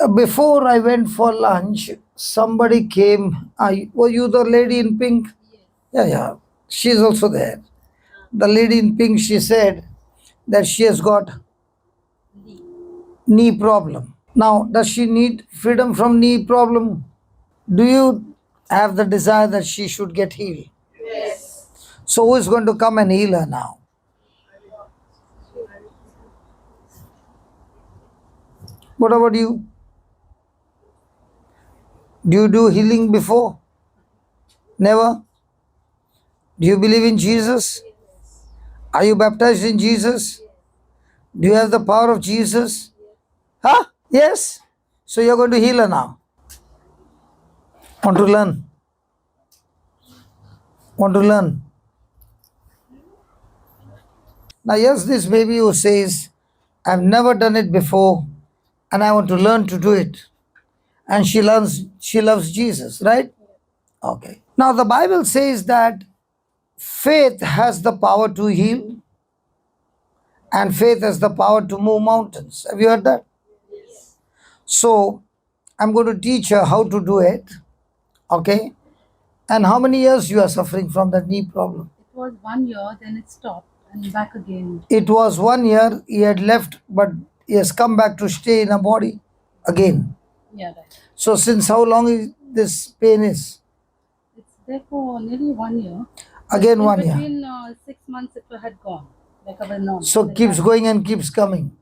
Before I went for lunch, somebody came. Were you the lady in pink? Yeah, yeah. She's also there. The lady in pink, she said that she has got knee problem. Now, does she need freedom from knee problem? Do you have the desire that she should get healed? Yes. So who is going to come and heal her now? What about you? Do you do healing before? Never? Do you believe in Jesus? Are you baptized in Jesus? Do you have the power of Jesus? Huh? Yes? So you're going to heal her now. Want to learn? Want to learn? Now, yes, this baby who says, I've never done it before and I want to learn to do it. And she loves Jesus, right? Okay. Now, the Bible says that faith has the power to heal and faith has the power to move mountains. Have you heard that? So, I'm going to teach her how to do it. Okay. And how many years you are suffering from that knee problem? It was 1 year, then it stopped and back again. It was 1 year, he had left, but he has come back to stay in a body again. Yeah, right. So since how long this pain is? It's there for nearly 1 year. Again In 1 year. between 6 months it had gone. Like I was not. So keeps going and keeps coming.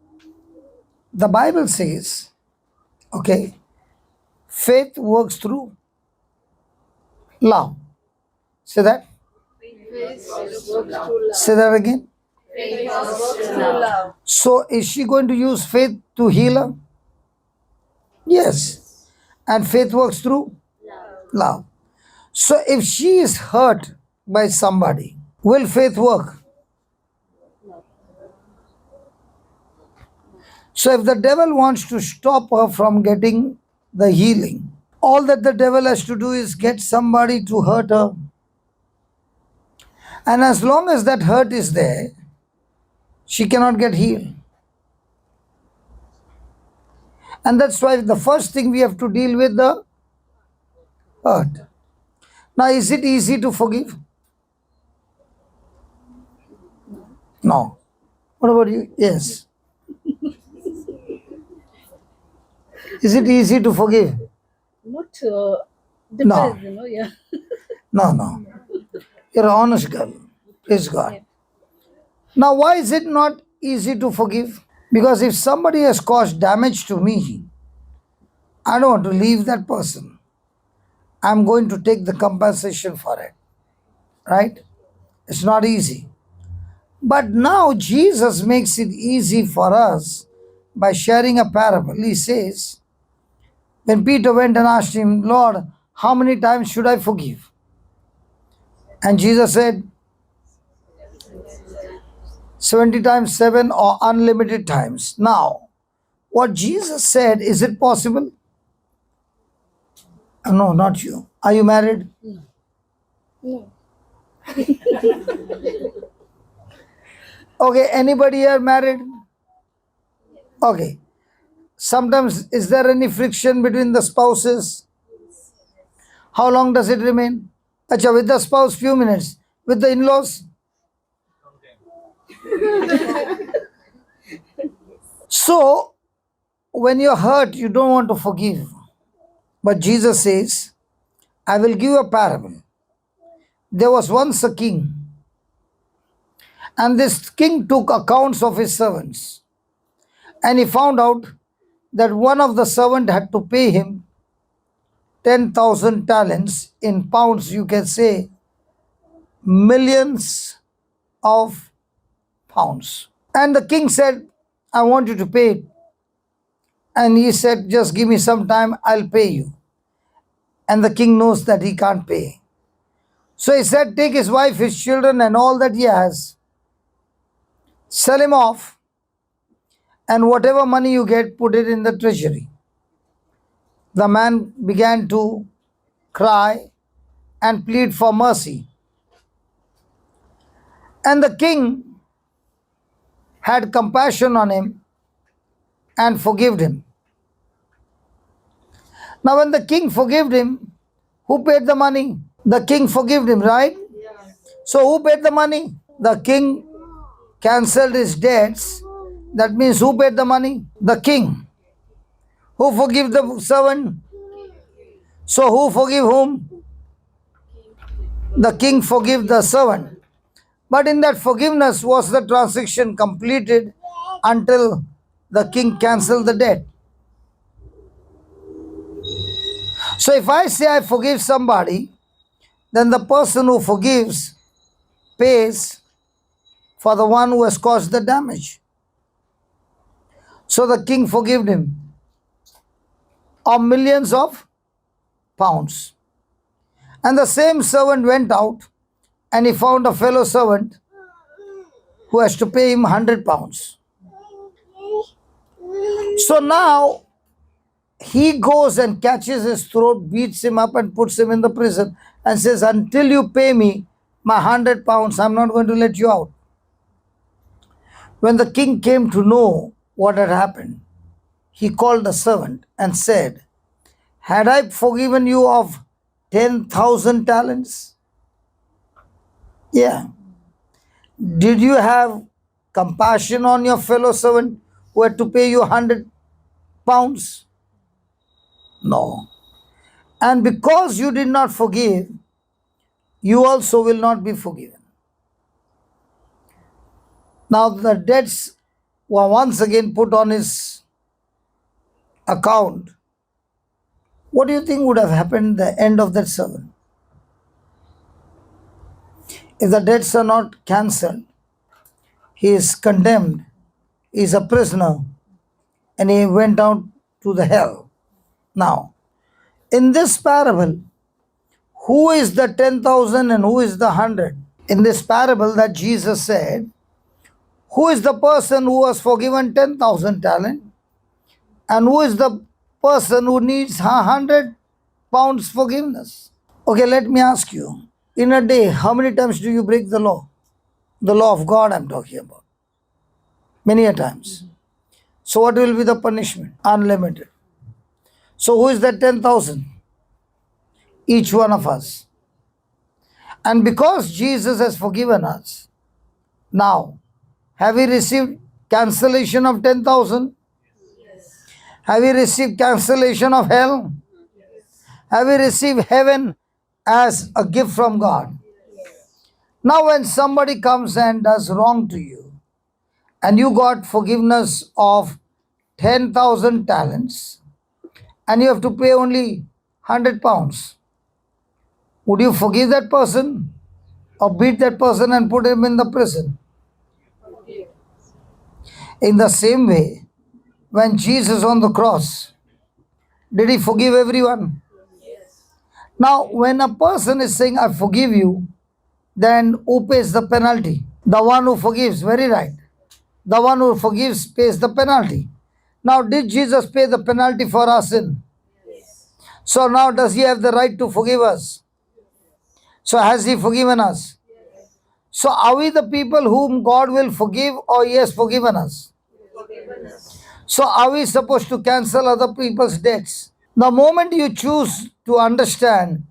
The Bible says, okay, faith works through love. Say that. Say that again. So is she going to use faith to heal her? Yes. And faith works through love. So if she is hurt by somebody, will faith work? So if the devil wants to stop her from getting the healing, all that the devil has to do is get somebody to hurt her. And as long as that hurt is there, she cannot get healed. And that's why the first thing we have to deal with the hurt. Now, is it easy to forgive? No. What about you? Yes. Is it easy to forgive? Not depends, yeah. No. You're an honest girl. Praise God. Now, why is it not easy to forgive? Because if somebody has caused damage to me, I don't want to leave that person. I'm going to take the compensation for it. Right? It's not easy. But now Jesus makes it easy for us by sharing a parable. He says, when Peter went and asked him, Lord, how many times should I forgive? And Jesus said, 70 times 7 or unlimited times. Now, what Jesus said, is it possible? No, not you. Are you married? No. Okay, anybody here married? Okay. Sometimes, is there any friction between the spouses? How long does it remain? Acha, with the spouse, few minutes. With the in-laws? So, when you're hurt, you don't want to forgive. But Jesus says, I will give a parable. There was once a king, and this king took accounts of his servants. And he found out that one of the servants had to pay him 10,000 talents. In pounds, you can say millions of pounds. And the king said, I want you to pay it. And he said, just give me some time, I'll pay you. And the king knows that he can't pay. So he said, take his wife, his children, and all that he has, sell him off, and whatever money you get, put it in the treasury. The man began to cry and plead for mercy. And the king had compassion on him and forgave him. Now when the king forgave him, who paid the money? The king forgave him, right? So who paid the money? The king cancelled his debts. That means who paid the money? The king. Who forgave the servant? So who forgive whom? The king forgave the servant. But in that forgiveness was the transaction completed until the king cancelled the debt. So if I say I forgive somebody, then the person who forgives pays for the one who has caused the damage. So the king forgave him of millions of pounds. And the same servant went out and he found a fellow servant who has to pay him 100 pounds. So now he goes and catches his throat, beats him up and puts him in the prison and says, until you pay me my 100 pounds, I'm not going to let you out. When the king came to know what had happened, he called the servant and said, had I forgiven you of 10,000 talents? Yeah. Did you have compassion on your fellow servant who had to pay you 100 pounds? No. And because you did not forgive, you also will not be forgiven. Now the debts were once again put on his account. What do you think would have happened at the end of that servant? If the debts are not cancelled, he is condemned, he is a prisoner, and he went down to the hell. Now, in this parable, who is the 10,000 and who is the 100? In this parable that Jesus said, who is the person who was forgiven 10,000 talent and who is the person who needs 100 pounds forgiveness? Okay, let me ask you, in a day, how many times do you break the law? The law of God I'm talking about. Many a times. So what will be the punishment? Unlimited. So who is that 10,000? Each one of us. And because Jesus has forgiven us, now, have we received cancellation of 10,000? Have we received cancellation of hell? Have we received heaven as a gift from God? Now when somebody comes and does wrong to you, and you got forgiveness of 10,000 talents, and you have to pay only 100 pounds, would you forgive that person or beat that person and put him in the prison? In the same way, when Jesus on the cross, did he forgive everyone? Now, when a person is saying, I forgive you, then who pays the penalty? The one who forgives, very right. The one who forgives pays the penalty. Now, did Jesus pay the penalty for our sin? So now does he have the right to forgive us? So has he forgiven us? So are we the people whom God will forgive or he has forgiven us? So are we supposed to cancel other people's debts? The moment you choose to understand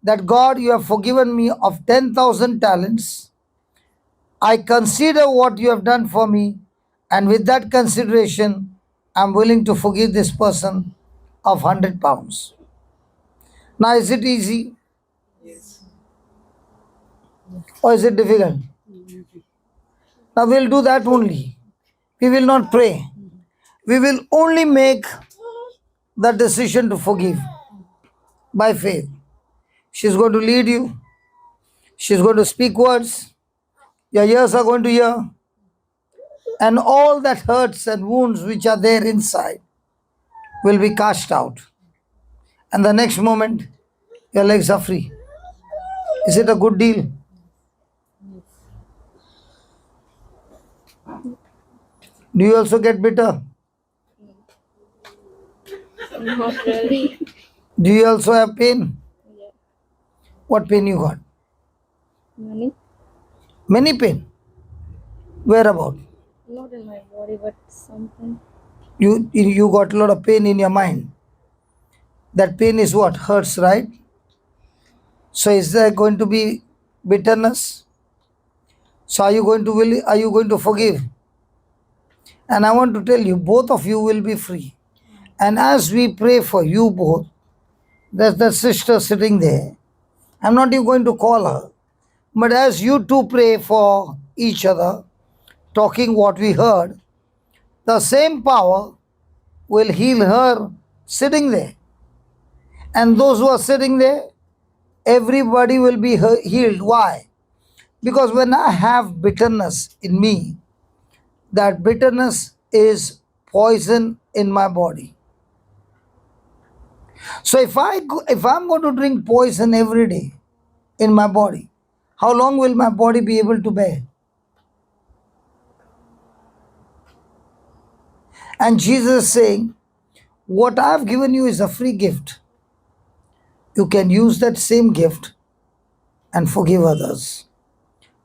that God, you have forgiven me of 10,000 talents, I consider what you have done for me, and with that consideration, I'm willing to forgive this person of 100 pounds. Now, is it easy? Or is it difficult? Now, we'll do that only. We will not pray. We will only make the decision to forgive by faith. She's going to lead you. She's going to speak words. Your ears are going to hear. And all that hurts and wounds which are there inside will be cast out. And the next moment, your legs are free. Is it a good deal? Do you also get bitter? Not really. Do you also have pain? Yeah. What pain you got? Money? Many pain. Where about? Not in my body, but something. You got a lot of pain in your mind. That pain is what? Hurts, right? So is there going to be bitterness? So are you going to forgive? And I want to tell you, both of you will be free. And as we pray for you both, there's that sister sitting there. I'm not even going to call her. But as you two pray for each other, talking what we heard, the same power will heal her sitting there. And those who are sitting there, everybody will be healed. Why? Because when I have bitterness in me, that bitterness is poison in my body. So if I'm going to drink poison every day in my body, how long will my body be able to bear? And Jesus is saying, what I've given you is a free gift. You can use that same gift and forgive others.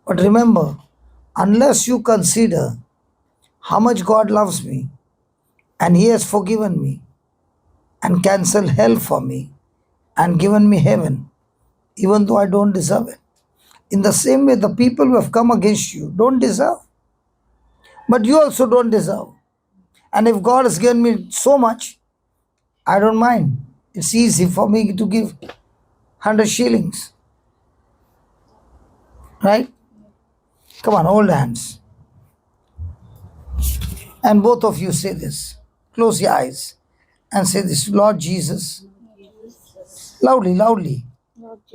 But remember, unless you consider how much God loves me and He has forgiven me and cancelled hell for me and given me heaven, even though I don't deserve it. In the same way, the people who have come against you don't deserve, but you also don't deserve. And if God has given me so much, I don't mind. It's easy for me to give 100 shillings. Right? Come on, hold hands. And both of you say this. Close your eyes and say this. Lord Jesus, loudly, loudly.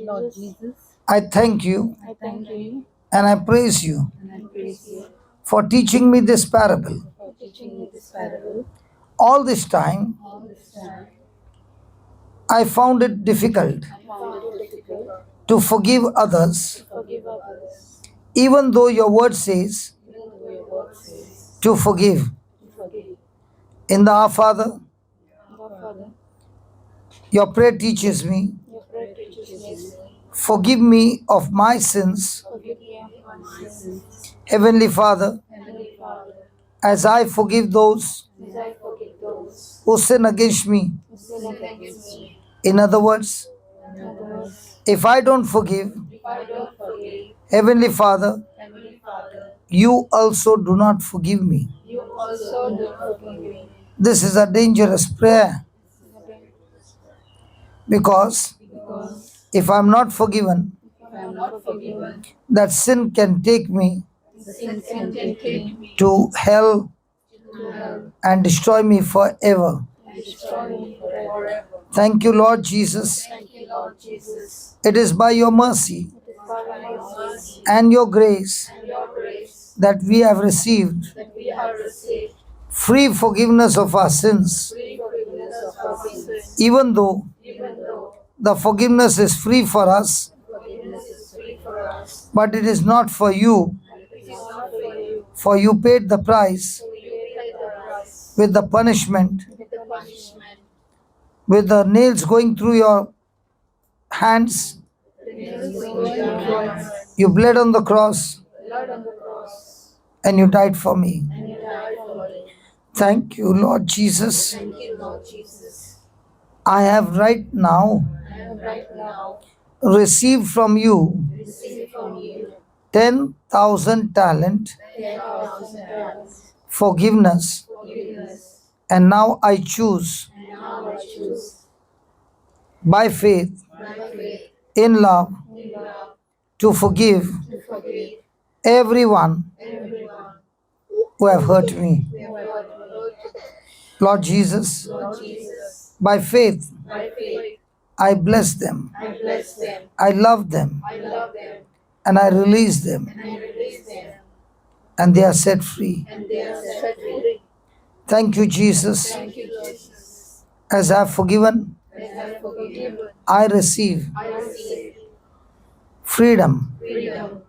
Lord Jesus, I thank you I thank you and I praise you and I praise you for teaching me this parable. for teaching me this parable. All this time, All this time, I found it difficult I found it difficult to forgive others, to forgive others, even though your word says even though your word says to forgive. to forgive. In the Our Father, Our Father, your prayer teaches me, your prayer teaches me, forgive me of my sins, forgive me of my sins. Heavenly Father, Heavenly Father, as I forgive those as I forgive those who sin against me. who sin against me. In other words, In other words, if I don't forgive, if I don't forgive, Heavenly Father, Heavenly Father, you also do not forgive me. you also do forgive me. This is a dangerous prayer because Because if I'm not forgiven, if I am not forgiven, that sin can take me the sin can take me to hell to hell and destroy me forever. and destroy me forever. Thank you, Lord Jesus. Thank you, Lord Jesus. It is by your mercy It is by your mercy and your grace and your grace that we have received that we have received free forgiveness of our sins, free forgiveness of our sins. even though Even though the forgiveness is free for us, forgiveness is free for us, but it is not for you, it is not for you. for you paid the price So you pay the price with the punishment, with the punishment, with the nails going through your hands. the nails going through your hands, You bled on the cross blood on the cross, and you died for me. and you died for me. Thank you, Lord Jesus. Thank you, Lord Jesus. I have right now I have right now received from you received from you 10,000 talent 10,000 talents forgiveness, forgiveness, and now I choose and now I choose by faith by faith in love in love to forgive to forgive everyone everyone who have hurt me. who have hurt me. Lord Jesus, Lord Jesus, by faith by faith I bless them, I bless them, I love them, I love them, and I release them, and I release them, and they are set free. and they are set free. Thank you, Jesus. Thank you, Jesus. As I have forgiven, As I forgive, I receive I receive freedom, freedom,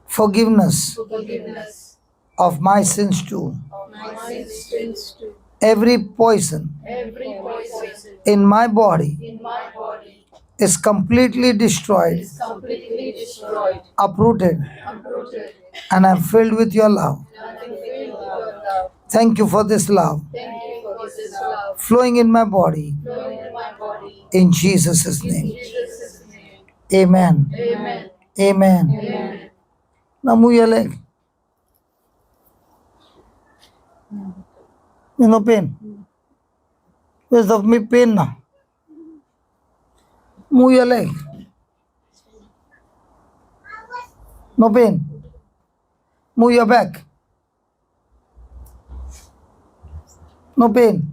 forgiveness forgiveness of my sins too. of my sins too. Every poison Every poison in my body in my body is completely destroyed, is completely destroyed, uprooted, uprooted, and I'm filled with your love. and I'm filled with your love. Thank you for this love Thank you for this love flowing in my body flowing in my body In Jesus' name. Amen. Amen. Now move your leg. No pain. Where's the pain now? Move your leg. No pain. Move your back. No pain.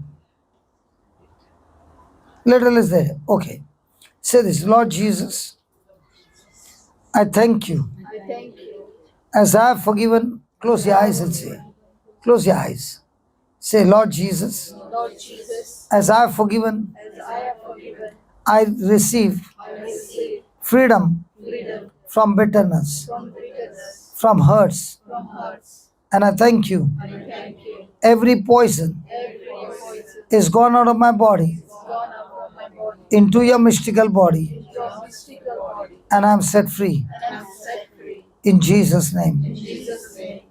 Little is there. Okay. Say this, Lord Jesus, I thank you. As I have forgiven, close your eyes and say, close your eyes. Say, Lord Jesus, as I have forgiven, I receive freedom from bitterness, from hurts, and I thank you. Every poison is gone out of my body into your mystical body, and I am set free. In Jesus' name.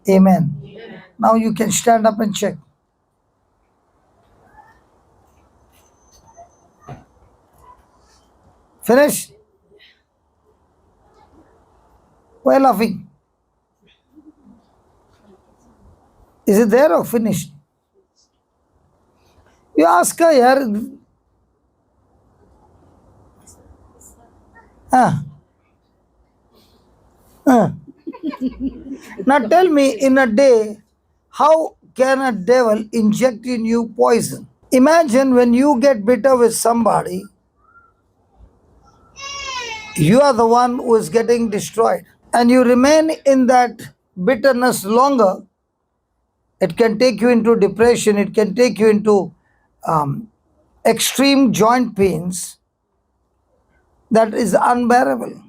Amen. Now you can stand up and check. Finish? Why are you laughing? Is it there or finished? You ask her, yaar. Now tell me, in a day, how can a devil inject in you poison? Imagine when you get bitter with somebody, you are the one who is getting destroyed. And you remain in that bitterness longer, it can take you into depression, it can take you into extreme joint pains that is unbearable.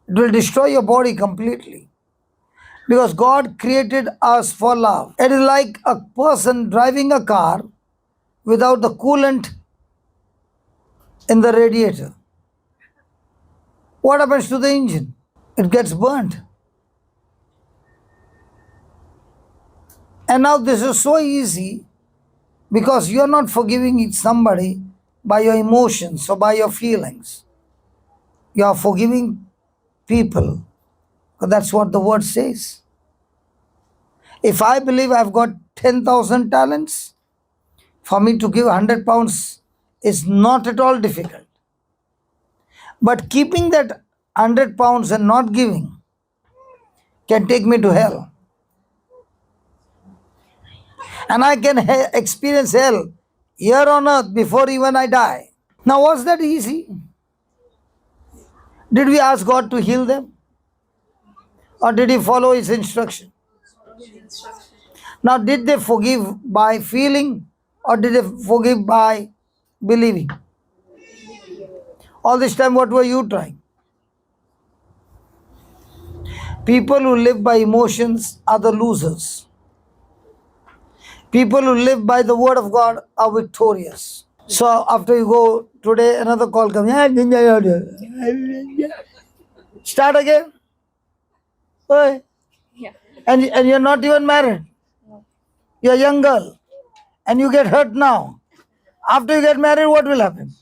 It will destroy your body completely. Because God created us for love. It is like a person driving a car without the coolant in the radiator. What happens to the engine? It gets burnt. And now this is so easy because you are not forgiving somebody by your emotions or by your feelings. You are forgiving people. That's what the word says. If I believe I've got 10,000 talents, for me to give 100 pounds is not at all difficult. But keeping that 100 pounds and not giving can take me to hell. And I can experience hell here on earth before even I die. Now, was that easy? Did we ask God to heal them? Or did He follow His instruction? Now, did they forgive by feeling or did they forgive by believing? All this time, what were you trying? People who live by emotions are the losers. People who live by the word of God are victorious. So after you go today, another call comes. Start again. Oi. Yeah. And you're not even married. No. You're a young girl. And you get hurt now. After you get married, what will happen?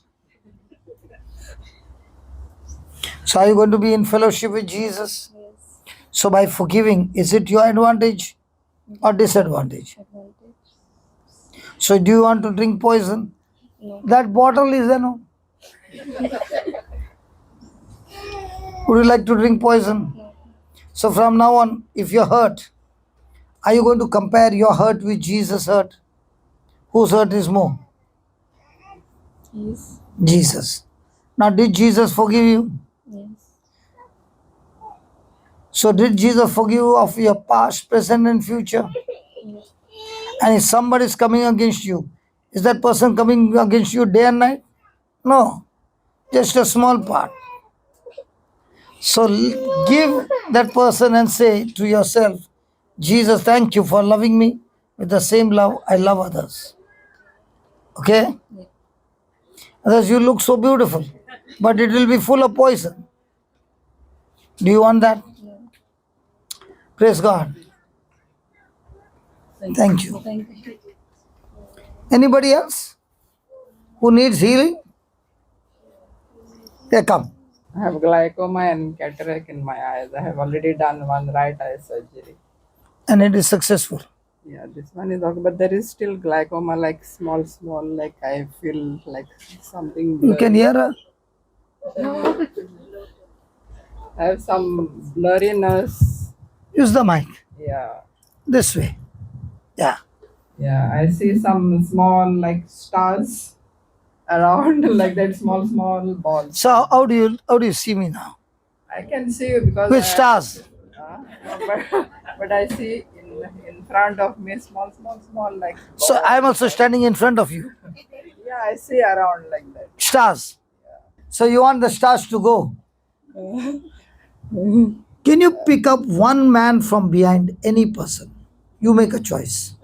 So are you going to be in fellowship with Jesus? Yes. So by forgiving, is it your advantage or disadvantage? Advantage. So do you want to drink poison? No. That bottle is there, no? Would you like to drink poison? No. So from now on, if you're hurt, are you going to compare your hurt with Jesus' hurt? Whose hurt is more? Yes. Jesus. Now, did Jesus forgive you? Yes. So did Jesus forgive you of your past, present and future? Yes. And if somebody is coming against you, is that person coming against you day and night? No, just a small part. So give that person and say to yourself, Jesus, thank you for loving me with the same love I love others. Okay? Yeah. Others, you look so beautiful, but it will be full of poison. Do you want that? No. Praise God. Thank you. Thank you. Anybody else who needs healing? Yeah, come. I have glaucoma and cataract in my eyes. I have already done one right eye surgery. And it is successful. Yeah, this one is okay, but there is still glaucoma, like small, like I feel like something You can blurry. hear her? I have some blurriness. Use the mic. Yeah, This way. Yeah. yeah. I see some small like stars around, like that small balls. So how do you see me now? I can see you because Which stars? but I see in front of me small like So balls. I'm also standing in front of you. Yeah, I see around like that. Stars. So you want the stars to go. Can you pick up one man from behind any person? You make a choice.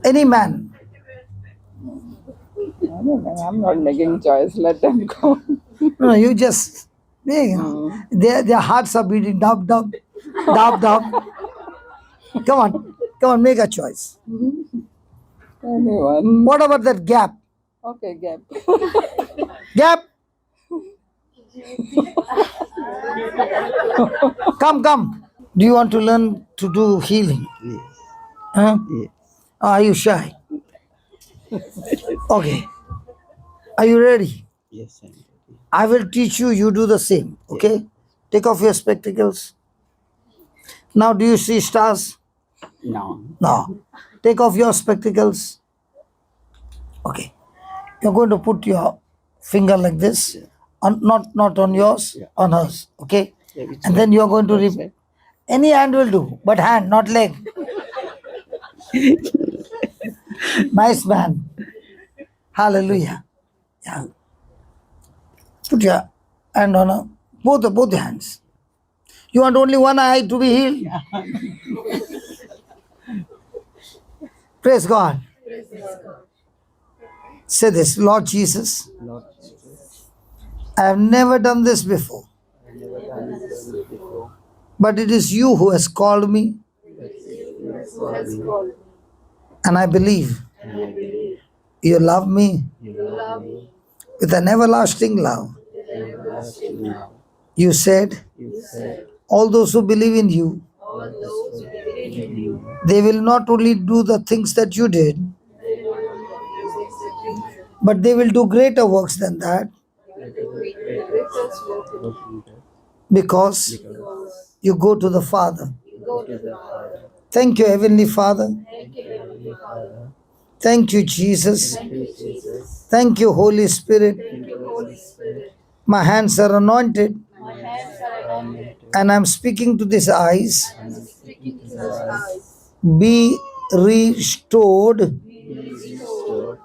Any man. I don't know, I'm not making choice. Let them go. No, you just their hearts are beating dub dub. Come on, make a choice. Anyone? What about that gap? Okay, gap. Gap. Come. Do you want to learn to do healing? Yes. Huh? Yes. Are you shy? Okay. Are you ready? Yes, I'm ready. I will teach you, you do the same. Okay? Take off your spectacles. Now, do you see stars? No. No. Take off your spectacles. Okay. You're going to put your finger like this. On, not on yours, on hers. Okay? Yeah, which And one? then you're going to That side? any hand will do, but hand, not leg. Nice man. Hallelujah. Yeah. Put your hand on both the hands. You want only one eye to be healed? Praise God. Say this, Lord Jesus, Lord Jesus, I have never done this before, I never done this before. but it is you who has called me, and I believe And I believe you love me you love me with an everlasting love. with an everlasting love. You said, You said, all those who believe in you, in you, they will not only do the things that you did, but they will do greater works than that because you go to the Father. go to the Father. Thank you, Heavenly Father. Heavenly Father, Thank you, Jesus. thank you, Jesus. Thank you, Holy Spirit. Thank you, Holy Spirit. My hands are anointed, My hands are anointed. and I'm speaking to these eyes. I'm speaking to the eyes. Be restored, Be restored.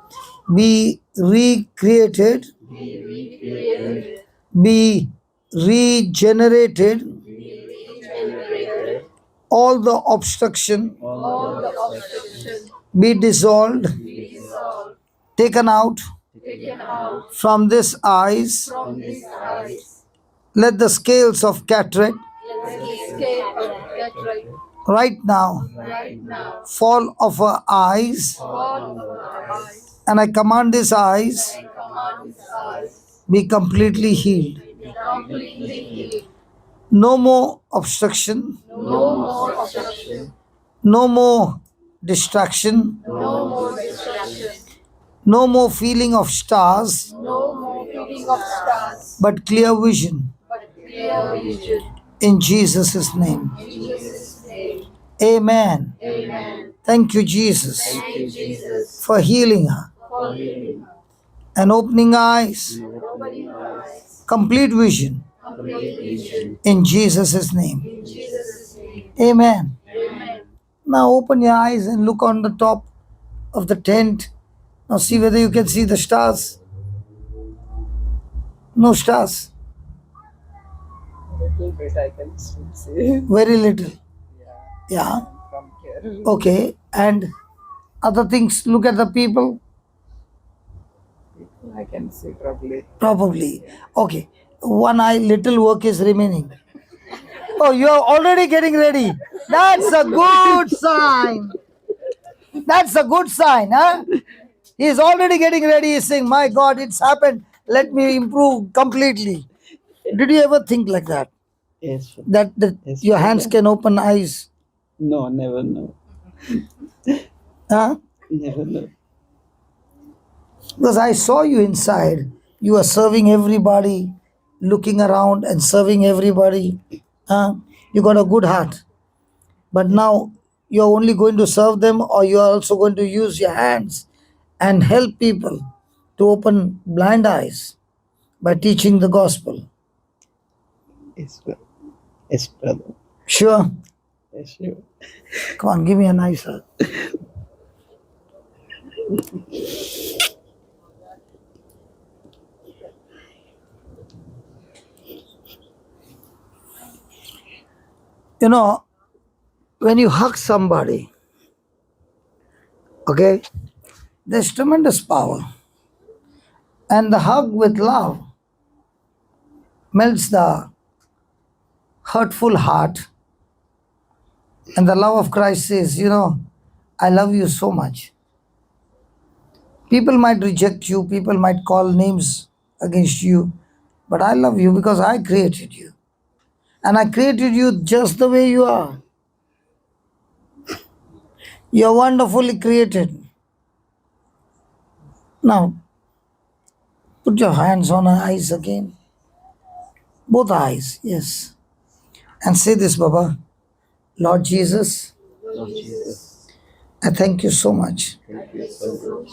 be recreated, Be recreated. be regenerated. Regenerated. All the obstruction All the obstruction be dissolved, be dissolved. taken out Taken out from these eyes. from these eyes. Let the scales of cataract Let the scale of cataract right now right now fall off our eyes, fall on our eyes. and I command these eyes And command these eyes be completely healed. be completely healed. No more obstruction, No more obstruction. no more distraction, No more distraction. no more feeling of stars, No more feeling of stars. but clear vision. But clear vision. In Jesus' name. In Jesus' name. Amen. Amen. Thank you, Jesus, Thank you, Jesus, for healing her for healing and opening eyes, opening eyes. complete vision. Complete vision. In Jesus' name. In Jesus' name. Amen. Amen. Now open your eyes and look on the top of the tent. Now see whether you can see the stars. No stars. Little bit I can still see. Very little. Yeah, Yeah. from here. Okay. And other things, look at the people. I can see probably. Probably. Okay. One eye, little work is remaining. Oh, you are already getting ready. That's a good sign. That's a good sign, huh? He's already getting ready. He's saying, my God, it's happened let me improve completely. Did you ever think like that? Yes, That Yes, your hands brother. can open eyes? no, never know. Huh? Never know. Because I saw you inside. You are serving everybody, looking around and serving everybody. Huh? You got a good heart. But now you're only going to serve them, or you are also going to use your hands and help people to open blind eyes by teaching the gospel. Yes, brother. Yes, brother. Sure. Yes, sure. Come on, give me a nice hug. You know, when you hug somebody, okay, there's tremendous power. And the hug with love melts the hurtful heart. And the love of Christ says, I love you so much. People might reject you, people might call names against you, but I love you because I created you. And I created you just the way you are. You're wonderfully created. Now, put your hands on her eyes again. Both eyes, yes. And say this, Baba. Lord Jesus, Lord Jesus, I thank you so much. thank you so much.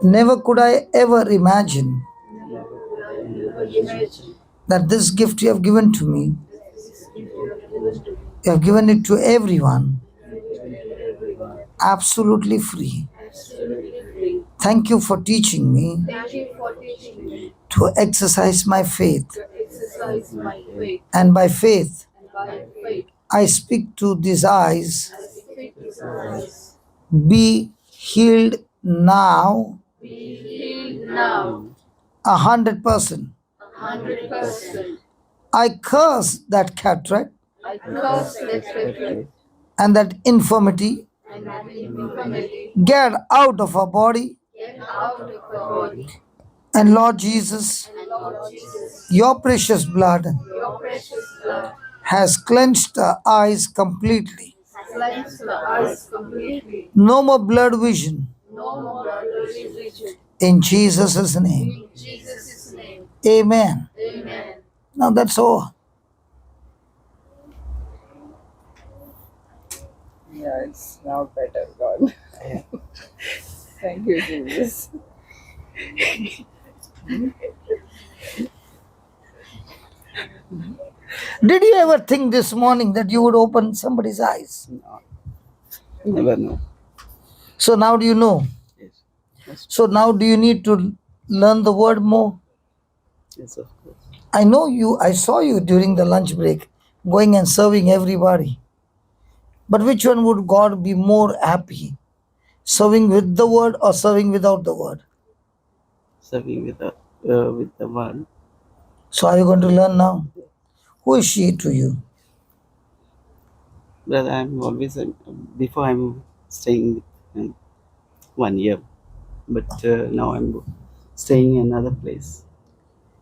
Never could I ever imagine Never could I ever imagine that this gift you have given to me, this gift you have given to me, you have given it to everyone, given to everyone, absolutely free. absolutely free. Thank you for teaching me Thank you for teaching me to exercise my faith. to exercise my faith, And by faith, and by faith, I speak to these eyes, I speak to the eyes. be healed now, Be healed now, 100%. 100%. I curse that cataract I curse that cataract and that infirmity. and that infirmity. Get out of our body. Get out of our body. And Lord Jesus, And Lord Jesus, your precious blood your precious blood has cleansed the eyes completely. cleanse the eyes completely. No more blood vision. No more blood vision. In Jesus' name. In Jesus' name. Amen. Amen. Now that's all. Yeah, it's now better, God. Thank you, Jesus. Did you ever think this morning that you would open somebody's eyes? No, never know. So now do you know? Yes, yes, So now do you need to learn the word more? yes, of course. I know you, I saw you during the lunch break going and serving everybody. But which one would God be more happy? Serving with the word or serving without the word? Serving with the word. So are you going to learn now? Who is she to you? Brother, I'm always before I'm staying with 1 year, but now I'm staying in another place.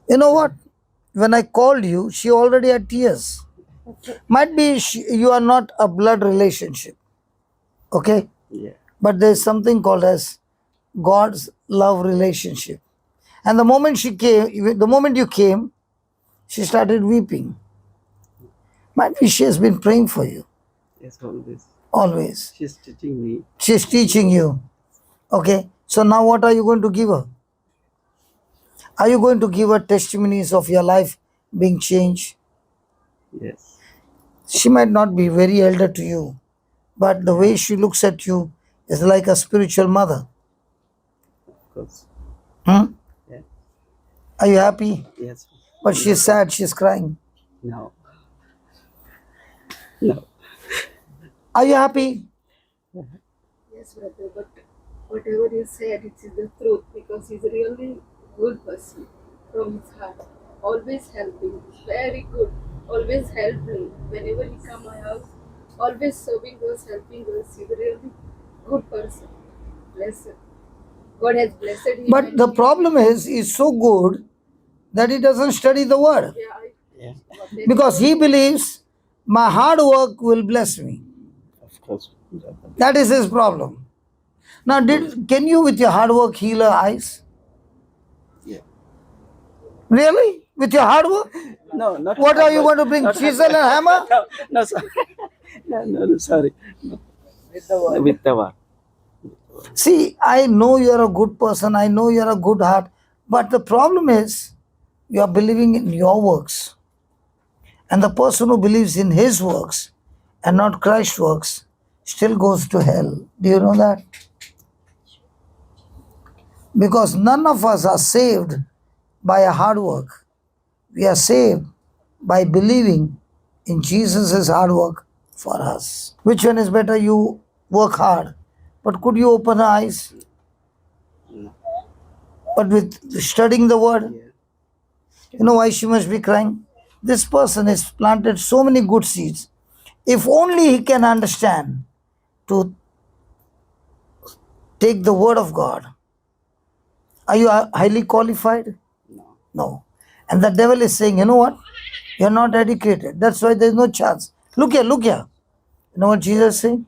You know what? When I called you, she already had tears. Might be you are not a blood relationship, okay? Yeah, But there's something called as God's love relationship. And the moment you came, she started weeping. Might be she has been praying for you yes, always. always. She's teaching me. She's teaching you. Okay. So now what are you going to give her? Are you going to give her testimonies of your life being changed? Yes, She might not be very elder to you, but the way she looks at you is like a spiritual mother. of course. Hmm? Yeah, Are you happy? yes. But she's sad, she's crying. No, no. Are you happy? Yes, brother, but whatever you said, it is the truth because he's a really good person from his heart. Always helping, very good. Always help me whenever he come my house. Always serving us, helping us. He's a really good person. Blessed. God has blessed him. But and the he- problem is, he's so good, that he doesn't study the word. Yeah, Because he believes my hard work will bless me. of course. That is his problem. Now, can you with your hard work heal her eyes? Yeah. Really? With your hard work? No, not. What are you going to bring? Not- Chisel and hammer? No, no, sorry. No, sorry. With the word. See, I know you're a good person. I know you're a good heart. But the problem is, you're believing in your works. And the person who believes in his works and not Christ's works still goes to hell. Do you know that? Because none of us are saved by a hard work. We are saved by believing in Jesus' hard work for us. Which one is better? You work hard, but could you open her eyes? No. But with studying the word, Yeah. you know why she must be crying? This person has planted so many good seeds. If only he can understand to take the word of God. Are you highly qualified? No. No. And the devil is saying, you know what? You're not educated. That's why there's no chance. Look here, look here. You know what Jesus is saying?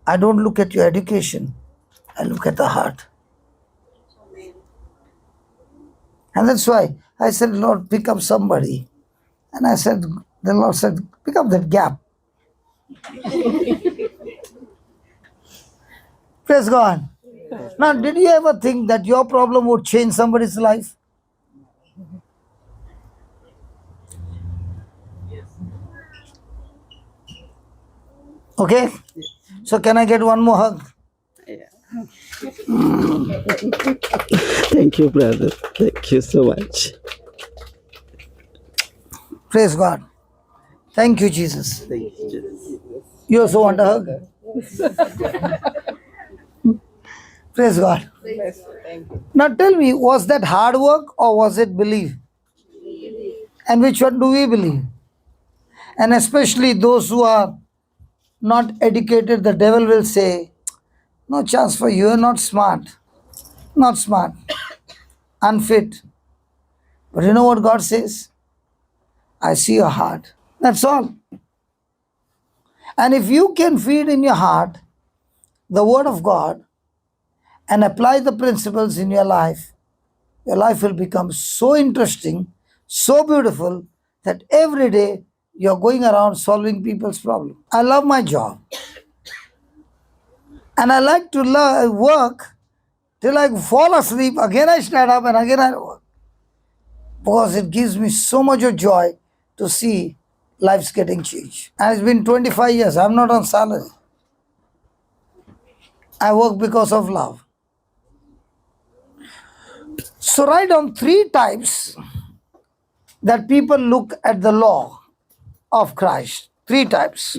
I don't look at your education. I look at the heart. And that's why I said, Lord, pick up somebody. And I said, the Lord said, pick up that gap. Praise God. Now, did you ever think that your problem would change somebody's life? Okay? So, can I get one more hug? Thank you, brother. Thank you so much. Praise God. Thank you, Jesus. Thank you. You also want a hug? Praise God. Bless you. Thank you. Now tell me, was that hard work or was it belief? And which one do we believe? And especially those who are not educated, the devil will say, no chance for you, you're not smart. Not smart. Unfit. But you know what God says? I see your heart. That's all. And if you can feed in your heart the word of God and apply the principles in your life will become so interesting, so beautiful that every day you're going around solving people's problems. I love my job. And I like to work till I fall asleep. Again I stand up and again I work. Because it gives me so much of joy to see lives getting changed. And it's been 25 years. I'm not on salary. I work because of love. So write down 3 types that people look at the law of Christ. 3 types.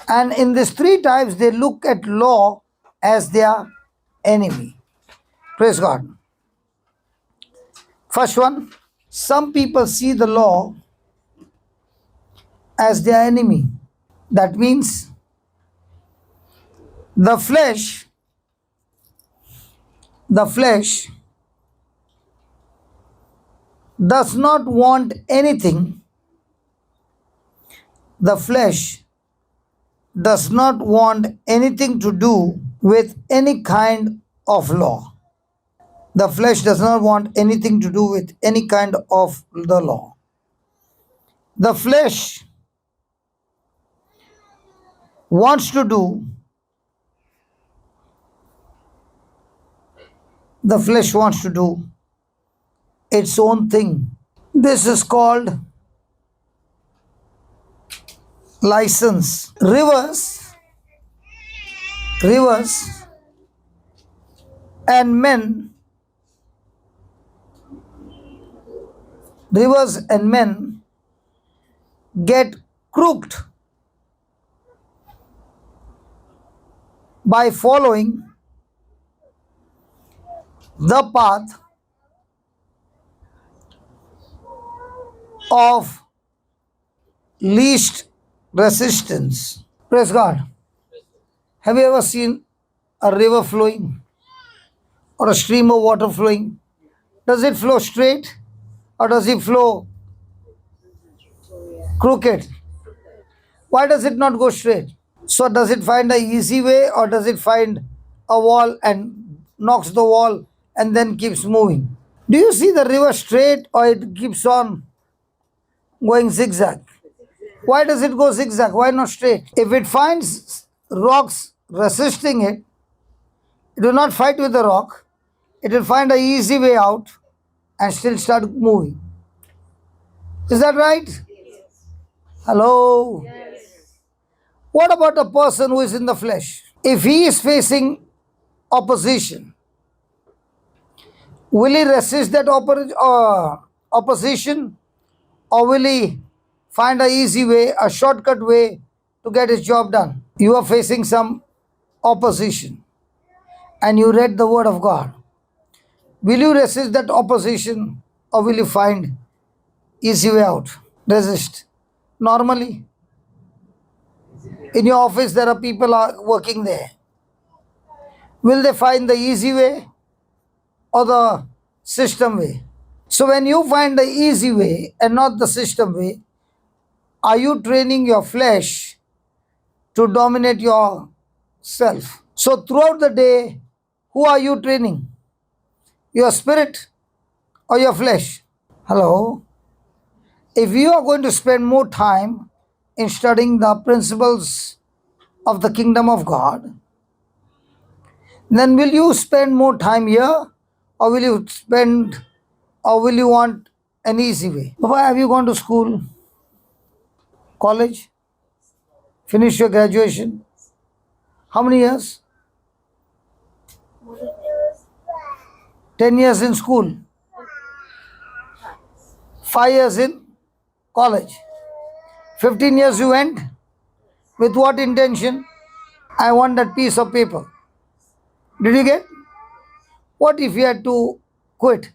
And in these 3 types, they look at law as their enemy. Praise God. First one, some people see the law as their enemy. That means the flesh does not want anything. The flesh does not want anything to do with any kind of law. The flesh does not want anything to do with any kind of the law. The flesh wants to do its own thing. This is called license. Rivers and men get crooked by following the path of least resistance. Praise God. Have you ever seen a river flowing or a stream of water flowing? Does it flow straight or does it flow crooked? Why does it not go straight? So does it find a easy way or does it find a wall and knocks the wall and then keeps moving? Do you see the river straight or it keeps on going zigzag? Why does it go zigzag? Why not straight? If it finds rocks resisting it, it will not fight with the rock. It will find an easy way out and still start moving. Is that right? Hello? What about a person who is in the flesh? If he is facing opposition, will he resist that opposition or will he find an easy way, a shortcut way to get his job done? You are facing some opposition and you read the word of God. Will you resist that opposition or will you find easy way out? Resist. Normally, in your office there are people are working there. Will they find the easy way or the system way? So when you find the easy way and not the system way, are you training your flesh to dominate yourself? So throughout the day, who are you training? Your spirit or your flesh? Hello? If you are going to spend more time in studying the principles of the kingdom of God, then will you spend more time here or will you want an easy way? Baba, have you gone to school? College? Finished your graduation? How many years? 10 years in school. 5 years in college. 15 years you went. With what intention? I want that piece of paper. Did you get? What if you had to quit?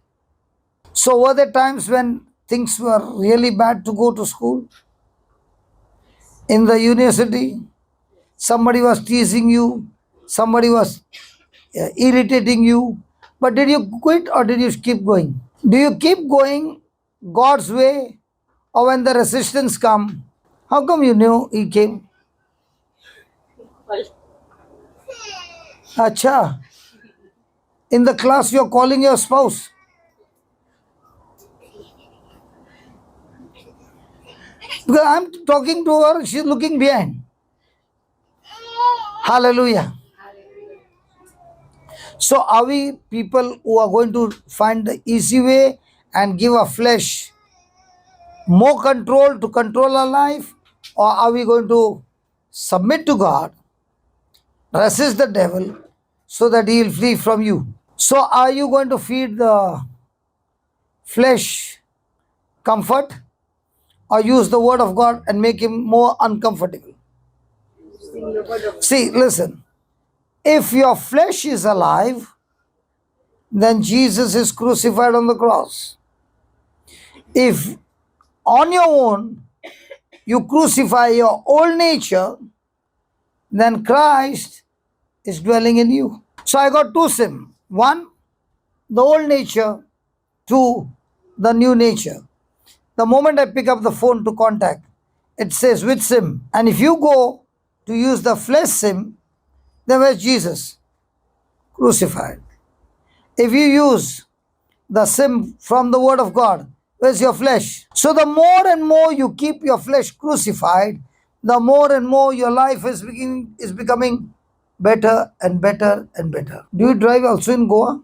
So were there times when things were really bad to go to school? In the university, somebody was teasing you, somebody was irritating you, but did you quit or did you keep going? Do you keep going God's way or when the resistance come? How come you knew he came? Acha. In the class you're calling your spouse. Because I'm talking to her, she's looking behind. Hallelujah. So are we people who are going to find the easy way and give our flesh more control to control our life? Or are we going to submit to God, resist the devil so that he will flee from you? So are you going to feed the flesh comfort or use the word of God and make him more uncomfortable? See, listen. If your flesh is alive, then Jesus is crucified on the cross. If on your own you crucify your old nature, then Christ is dwelling in you. So I got two SIM. One, the old nature. Two, the new nature. The moment I pick up the phone to contact, it says which SIM. And if you go to use the flesh SIM, then where's Jesus? Crucified. If you use the SIM from the word of God, where's your flesh? So the more and more you keep your flesh crucified, the more and more your life is becoming better and better and better. Do you drive also in Goa?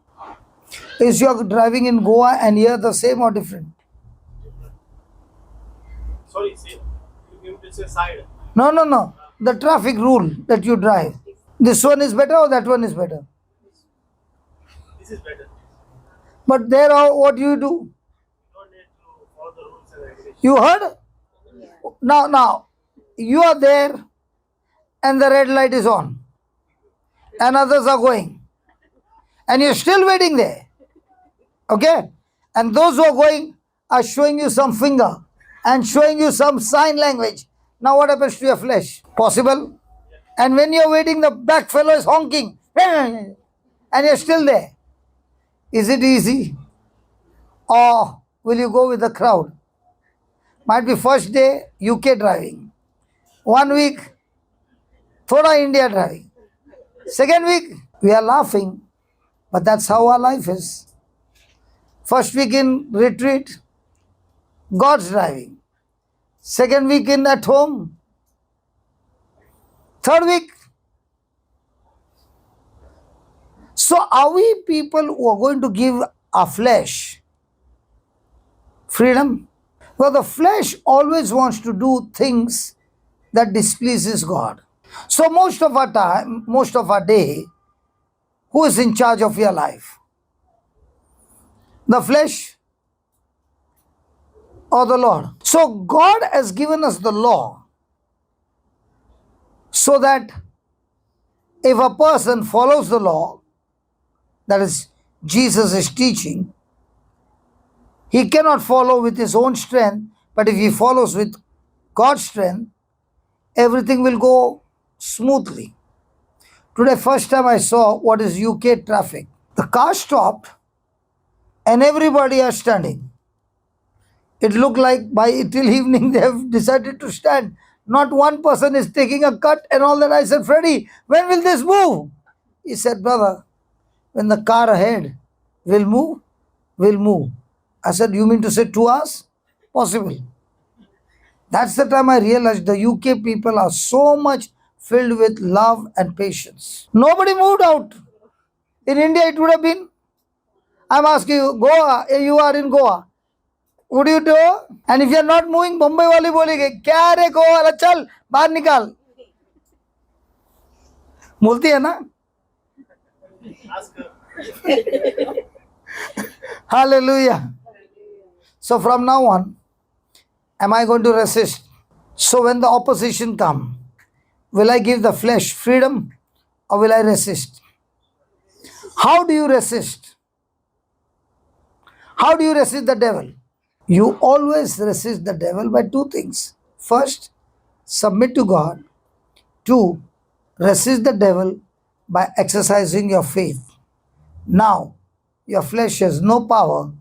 Is your driving in Goa and here the same or different? Sorry, same. You can say side. No. The traffic rule that you drive. This one is better or that one is better? This is better. But there, what do? You don't need to follow the rules and regulations. You heard? Now, you are there and the red light is on and others are going and you're still waiting there. Okay? And those who are going are showing you some finger and showing you some sign language. Now what happens to your flesh? Possible? And when you're waiting, the back fellow is honking and you're still there. Is it easy? or will you go with the crowd? Might be first day UK driving, 1 week thoda India driving, second week we are laughing, but that's how our life is. First week in retreat, God's driving. Second week in at home. Third week. So are we people who are going to give our flesh freedom? Well, the flesh always wants to do things that displeases God. So most of our time, most of our day, who is in charge of your life? The flesh or the Lord? So God has given us the law so that if a person follows the law, that is, Jesus is teaching, he cannot follow with his own strength, but if he follows with God's strength, everything will go smoothly. Today, first time I saw what is UK traffic. The car stopped and everybody are standing. It looked like by till evening they have decided to stand. Not one person is taking a cut and all that. I said, Freddie, when will this move? He said, brother, when the car ahead will move, we'll move. I said, you mean to say 2 hours? Possible. That's the time I realized the UK people are so much filled with love and patience. Nobody moved out. In India, it would have been, I'm asking you, Goa, you are in Goa. Would you do? And if you are not moving, Bombay wali बोलेंगे क्या रे गोवा चल बाहर निकाल बोलती है ना Ask her. Hallelujah. So from now on, am I going to resist? So when the opposition come, will I give the flesh freedom or will I resist? How do you resist? How do you resist the devil? You always resist the devil by 2 things. First, submit to God. 2, resist the devil by exercising your faith. Now, your flesh has no power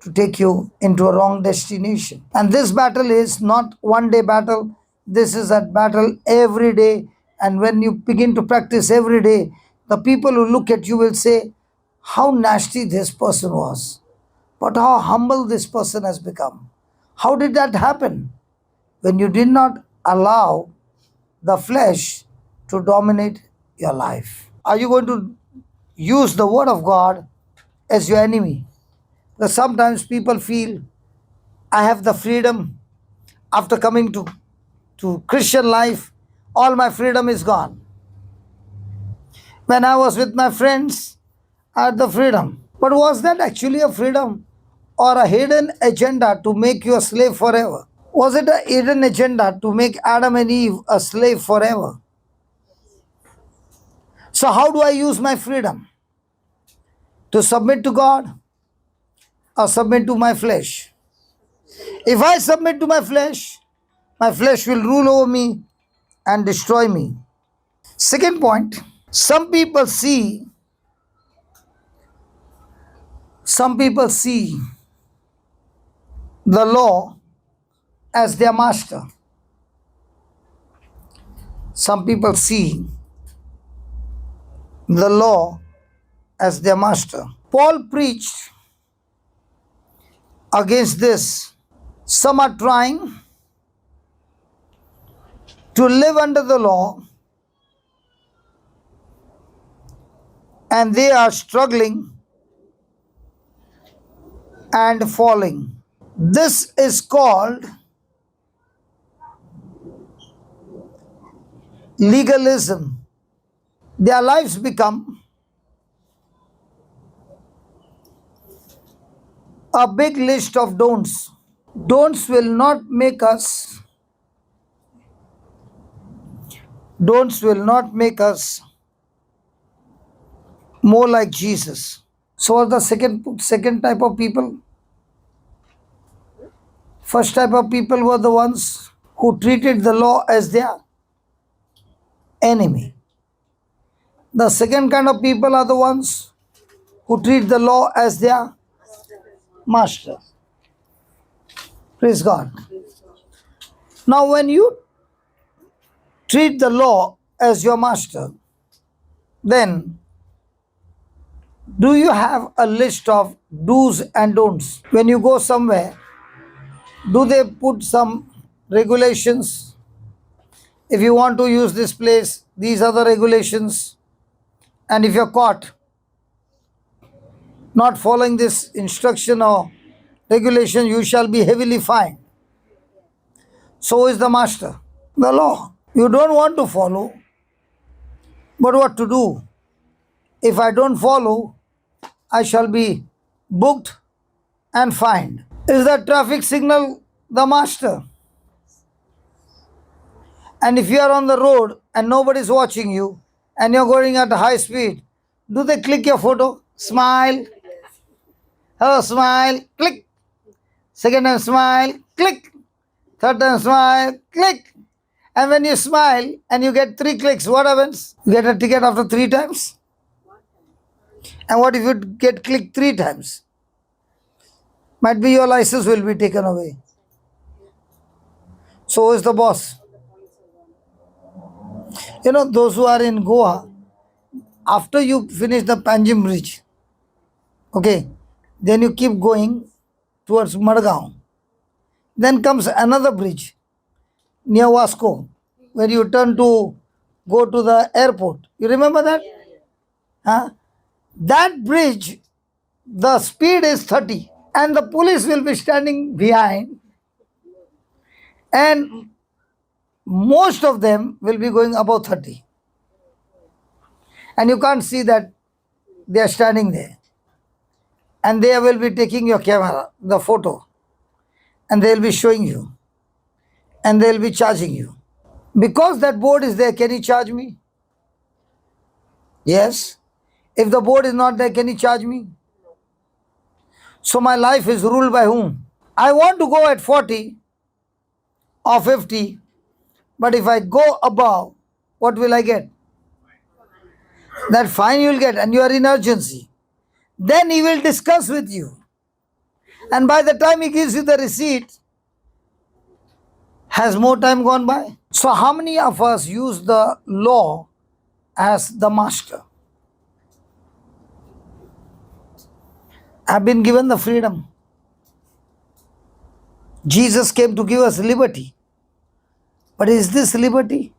to take you into a wrong destination. And this battle is not one day battle. This is a battle every day. And when you begin to practice every day, the people who look at you will say, how nasty this person was. But how humble this person has become. How did that happen? When you did not allow the flesh to dominate your life. Are you going to use the word of God as your enemy? Because sometimes people feel, I have the freedom. After coming to Christian life, all my freedom is gone. When I was with my friends, I had the freedom. But was that actually a freedom or a hidden agenda to make you a slave forever? Was it a hidden agenda to make Adam and Eve a slave forever? So how do I use my freedom? To submit to God or submit to my flesh? If I submit to my flesh will rule over me and destroy me. Second point, some people see the law as their master. Some people see the law as their master. Paul preached against this. Some are trying to live under the law and they are struggling and falling. This is called legalism. Their lives become a big list of don'ts. Don'ts will not make us more like Jesus. So the second type of people. First type of people were the ones who treated the law as their enemy. The second kind of people are the ones who treat the law as their master. Praise God. Now, when you treat the law as your master, then do you have a list of do's and don'ts? When you go somewhere, do they put some regulations? If you want to use this place, these are the regulations. And if you're caught not following this instruction or regulation, you shall be heavily fined. So is the master, the law. You don't want to follow, but what to do? If I don't follow, I shall be booked and fined. Is the traffic signal the master? And if you are on the road and nobody is watching you and you're going at high speed, do they click your photo? Smile. Hello, smile. Click. Second time, smile. Click. Third time, smile. Click. And when you smile and you get 3 clicks, what happens? You get a ticket after 3 times? And what if you get clicked 3 times? Might be your license will be taken away. So is the boss. You know, those who are in Goa, after you finish the Panjim Bridge, okay, then you keep going towards Madgaon. Then comes another bridge near Vasco, where you turn to go to the airport. You remember that? Huh? That bridge, the speed is 30, and the police will be standing behind, and most of them will be going above 30. And you can't see that they are standing there. And they will be taking your camera, the photo, and they will be showing you, and they will be charging you. Because that board is there, can you charge me? Yes. If the board is not there, can you charge me? So my life is ruled by whom? I want to go at 40 or 50, but if I go above, what will I get? That fine you will get, and you are in urgency. Then he will discuss with you. And by the time he gives you the receipt, has more time gone by? So how many of us use the law as the master? I've been given the freedom. Jesus came to give us liberty. But is this liberty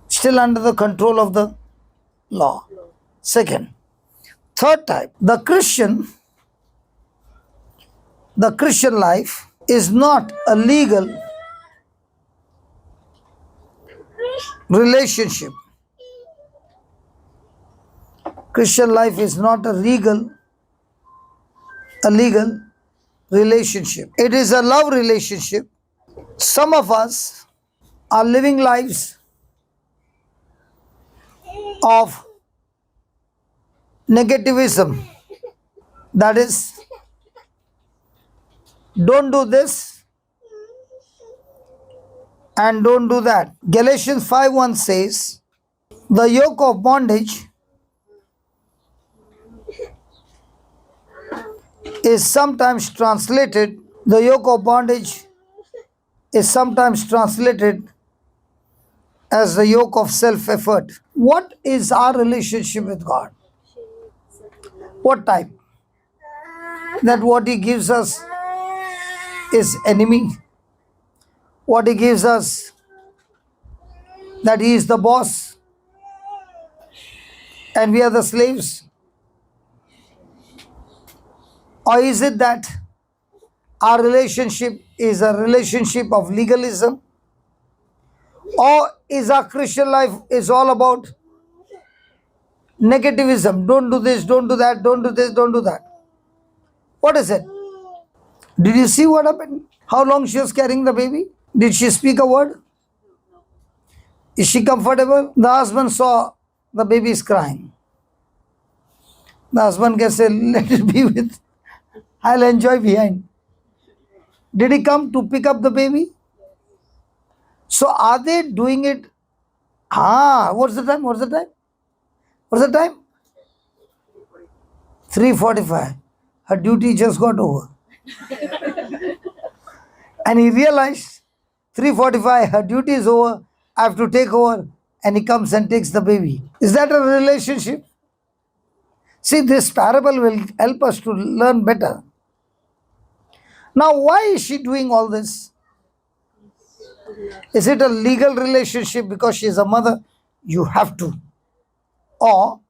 still under the control of the law? Second. Third type, the Christian life is not a legal relationship. Christian life is not a legal relationship. It is a love relationship. Some of us are living lives of negativism. That is, don't do this and don't do that. Galatians 5:1 says, the yoke of bondage is sometimes translated, as the yoke of self-effort. What is our relationship with God? What type? That what He gives us is enemy. What He gives us, that He is the boss and we are the slaves? Or is it that our relationship is a relationship of legalism? Or is our Christian life is all about negativism? Don't do this, don't do that, don't do this, don't do that. What is it? Did you see what happened? How long she was carrying the baby? Did she speak a word? Is she comfortable? The husband saw the baby is crying. The husband can say, let it be with, I'll enjoy behind. Did he come to pick up the baby? So are they doing it? What's the time? What's the time? 3:45. her duty just got over. And he realized 3:45, her duty is over, I have to take over, and he comes and takes the baby. Is that a relationship? See, this parable will help us to learn better. Now, why is she doing all this? Is it a legal relationship because she is a mother? You have to. Or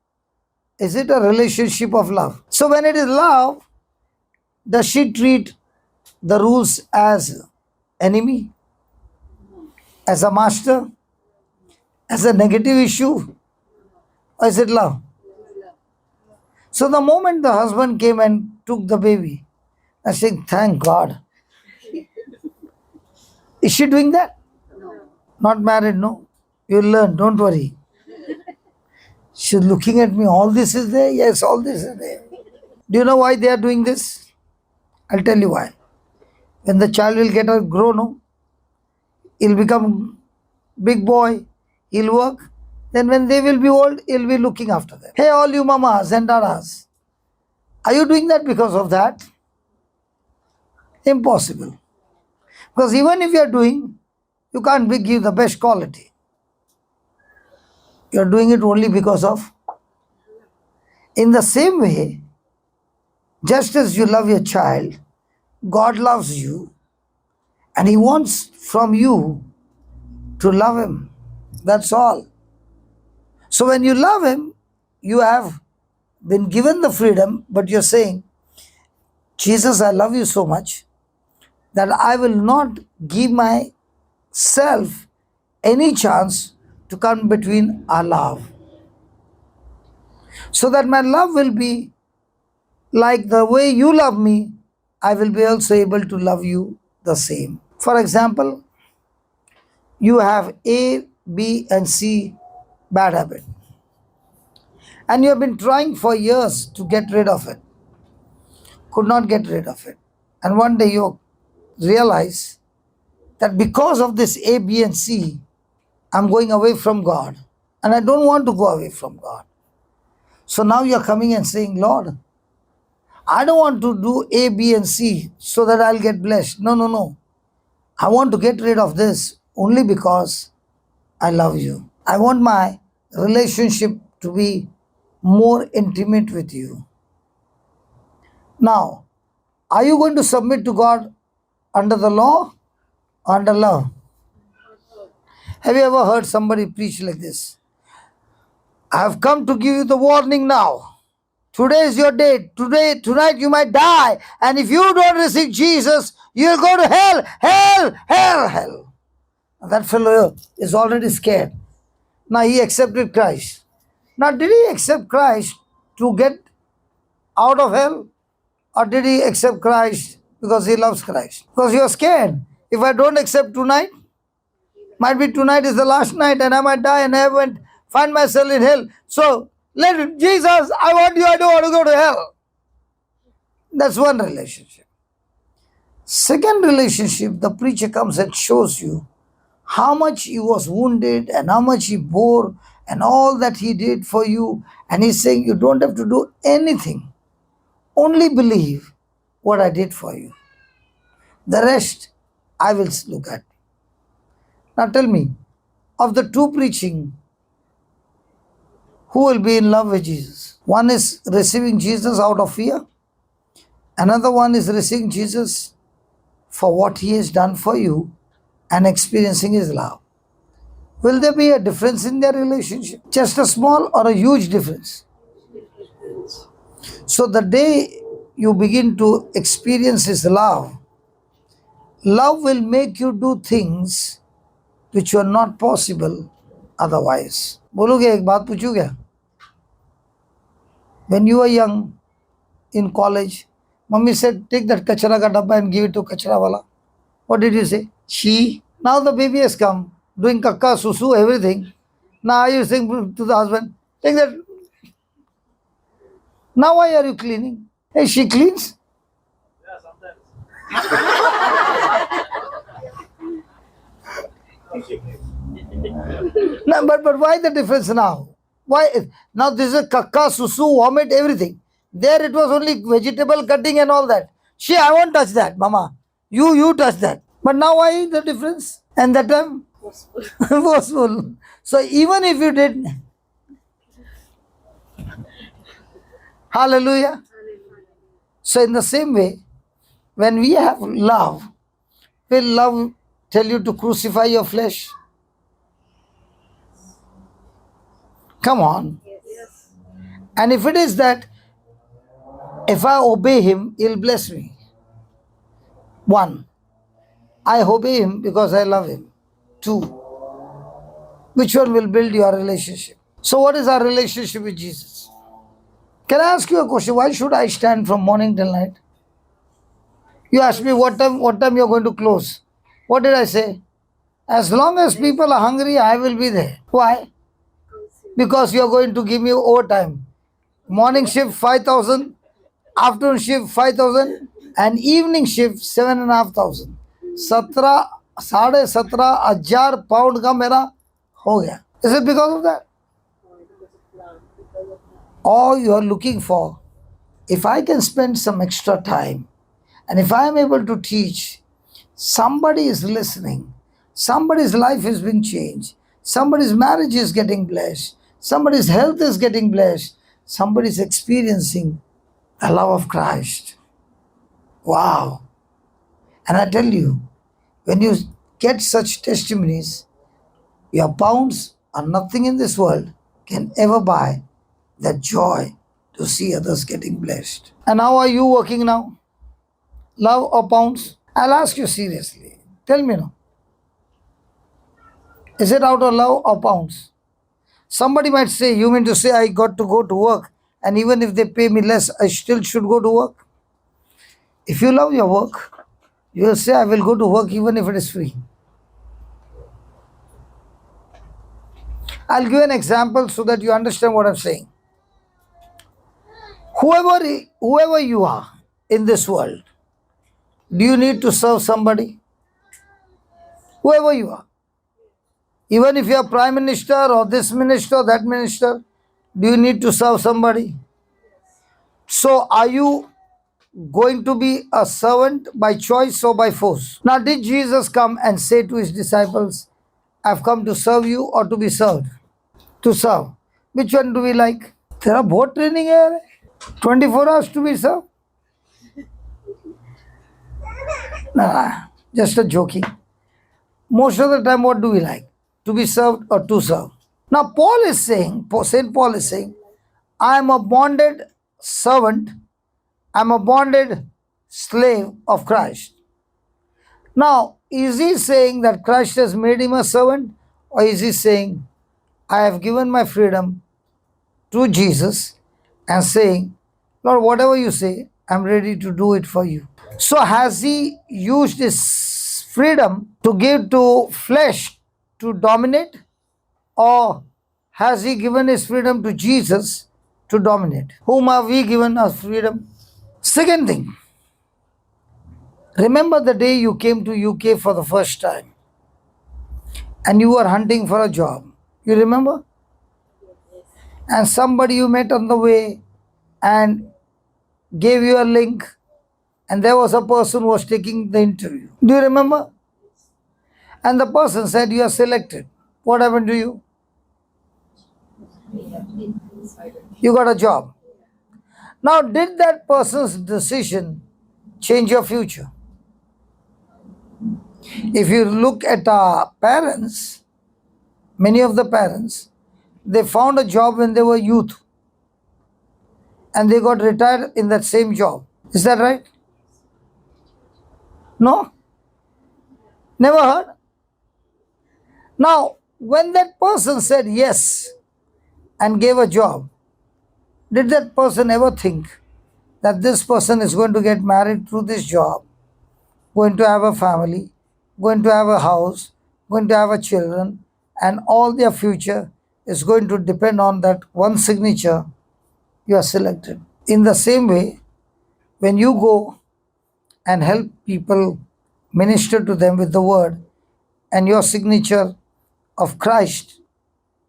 is it a relationship of love? So when it is love, does she treat the rules as enemy, as a master, as a negative issue? Or is it love? So the moment the husband came and took the baby, I said, thank God. Is she doing that? Not married, no. You'll learn, don't worry. She's looking at me, all this is there? Yes, all this is there. Do you know why they are doing this? I'll tell you why. When the child will get grown up, he'll become big boy, he'll work. Then when they will be old, he'll be looking after them. Hey, all you mamas and dadas, are you doing that because of that? Impossible. Because even if you are doing, you can't give the best quality. You are doing it only because of. In the same way, just as you love your child, God loves you and He wants from you to love Him. That's all. So when you love Him, you have been given the freedom, but you're saying, Jesus, I love you so much that I will not give myself any chance to come between our love. So that my love will be like the way you love me, I will be also able to love you the same. For example, you have A, B, and C bad habit. And you have been trying for years to get rid of it. Could not get rid of it. And one day you realize that because of this A, B, and C, I'm going away from God. And I don't want to go away from God. So now you're coming and saying, Lord, I don't want to do A, B, and C so that I'll get blessed. No. I want to get rid of this only because I love you. I want my relationship to be more intimate with you. Now, are you going to submit to God under the law or under love? Have you ever heard somebody preach like this? I have come to give you the warning now. Today is your day. Tonight you might die. And if you don't receive Jesus, you'll go to hell, hell, hell, hell. That fellow is already scared. Now he accepted Christ. Now did he accept Christ to get out of hell? Or did he accept Christ because he loves Christ? Because you're scared. If I don't accept tonight, might be tonight is the last night and I might die and I won't find myself in hell. So, Jesus, I want you, I don't want to go to hell. That's one relationship. Second relationship, the preacher comes and shows you how much he was wounded and how much he bore and all that he did for you. And he's saying you don't have to do anything. Only believe what I did for you. The rest, I will look at. Now tell me, of the two preaching, who will be in love with Jesus? One is receiving Jesus out of fear. Another one is receiving Jesus for what He has done for you and experiencing His love. Will there be a difference in their relationship? Just a small or a huge difference? So the day you begin to experience His love, love will make you do things which were not possible otherwise. बोलोगे एक बात पूछूं क्या? When you were young in college, Mummy said, take that kachra ka dabba and give it to kachra wala. What did you say? She. Now the baby has come, doing kakka, susu, everything. Now you saying to the husband, take that. Now why are you cleaning? Hey, she cleans. Yeah, sometimes. No, but why the difference now? Why now this is kakka, susu, vomit, everything. There it was only vegetable cutting and all that. See, I won't touch that, Mama. You touch that. But now why the difference? And that time was full. So even if you did, hallelujah. So in the same way, when we have love, will love tell you to crucify your flesh? Come on. And if it is that, if I obey him, he'll bless me. One, I obey him because I love him. Two, which one will build your relationship? So what is our relationship with Jesus? Can I ask you a question? Why should I stand from morning till night? You asked me what time you're going to close. What did I say? As long as people are hungry, I will be there. Why? Because you're going to give me overtime. Morning shift 5,000, afternoon shift 5,000, and evening shift 7,500. 17,500 pound का मेरा हो गया. Is it because of that? Or you are looking for, if I can spend some extra time, and if I am able to teach, somebody is listening, somebody's life is being changed, somebody's marriage is getting blessed, somebody's health is getting blessed, somebody is experiencing the love of Christ. Wow. And I tell you, when you get such testimonies, your pounds or nothing in this world can ever buy that joy to see others getting blessed. And how are you working now? Love or pounds? I'll ask you seriously. Tell me now. Is it out of love or pounds? Somebody might say, you mean to say I got to go to work, and even if they pay me less, I still should go to work? If you love your work, you will say, I will go to work even if it is free. I'll give an example so that you understand what I'm saying. Whoever you are in this world, do you need to serve somebody? Whoever you are. Even if you are prime minister or this minister, that minister, do you need to serve somebody? So are you going to be a servant by choice or by force? Now, did Jesus come and say to his disciples, I've come to serve you or to be served? To serve. Which one do we like? There both training here. 24 hours to be served? Nah, just a joking. Most of the time, what do we like? To be served or to serve? Now, St. Paul is saying, I am a bonded servant, I am a bonded slave of Christ. Now, is he saying that Christ has made him a servant, or is he saying, I have given my freedom to Jesus and saying, Lord, whatever you say, I'm ready to do it for you. So has he used his freedom to give to flesh to dominate, or has he given his freedom to Jesus to dominate? Whom have we given our freedom? Second thing, remember the day you came to UK for the first time and you were hunting for a job. You remember? And somebody you met on the way and gave you a link, and there was a person who was taking the interview. Do you remember? And the person said, you are selected. What happened to you? You got a job. Now, did that person's decision change your future? If you look at our parents, many of the parents, they found a job when they were youth and they got retired in that same job. Is that right? No? Never heard? Now, when that person said yes and gave a job, did that person ever think that this person is going to get married through this job, going to have a family, going to have a house, going to have a children, and all their future is going to depend on that one signature? You are selected. In the same way, when you go and help people, minister to them with the word, and your signature of Christ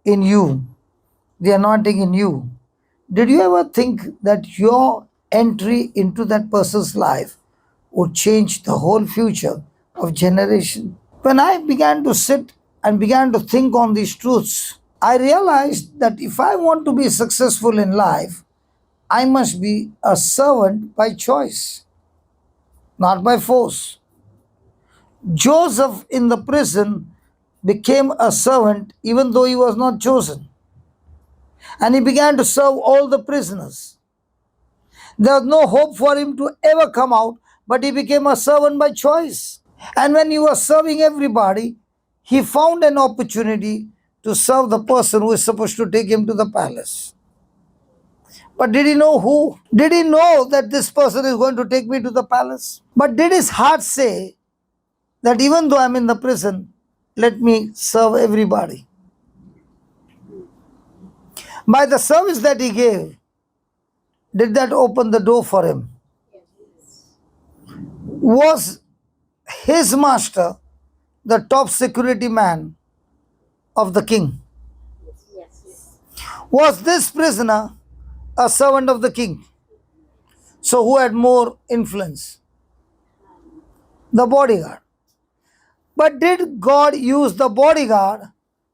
in you, the anointing in you, Did you ever think that your entry into that person's life would change the whole future of generation? When I began to sit and began to think on these truths, I realized that if I want to be successful in life, I must be a servant by choice, not by force. Joseph in the prison became a servant even though he was not chosen. And he began to serve all the prisoners. There was no hope for him to ever come out, but he became a servant by choice. And when he was serving everybody, he found an opportunity to serve the person who is supposed to take him to the palace. But did he know who? Did he know that this person is going to take me to the palace? But did his heart say that even though I'm in the prison, let me serve everybody? By the service that he gave, did that open the door for him? Was his master the top security man of the king? Was this prisoner a servant of the king? So who had more influence? The bodyguard. But did God use the bodyguard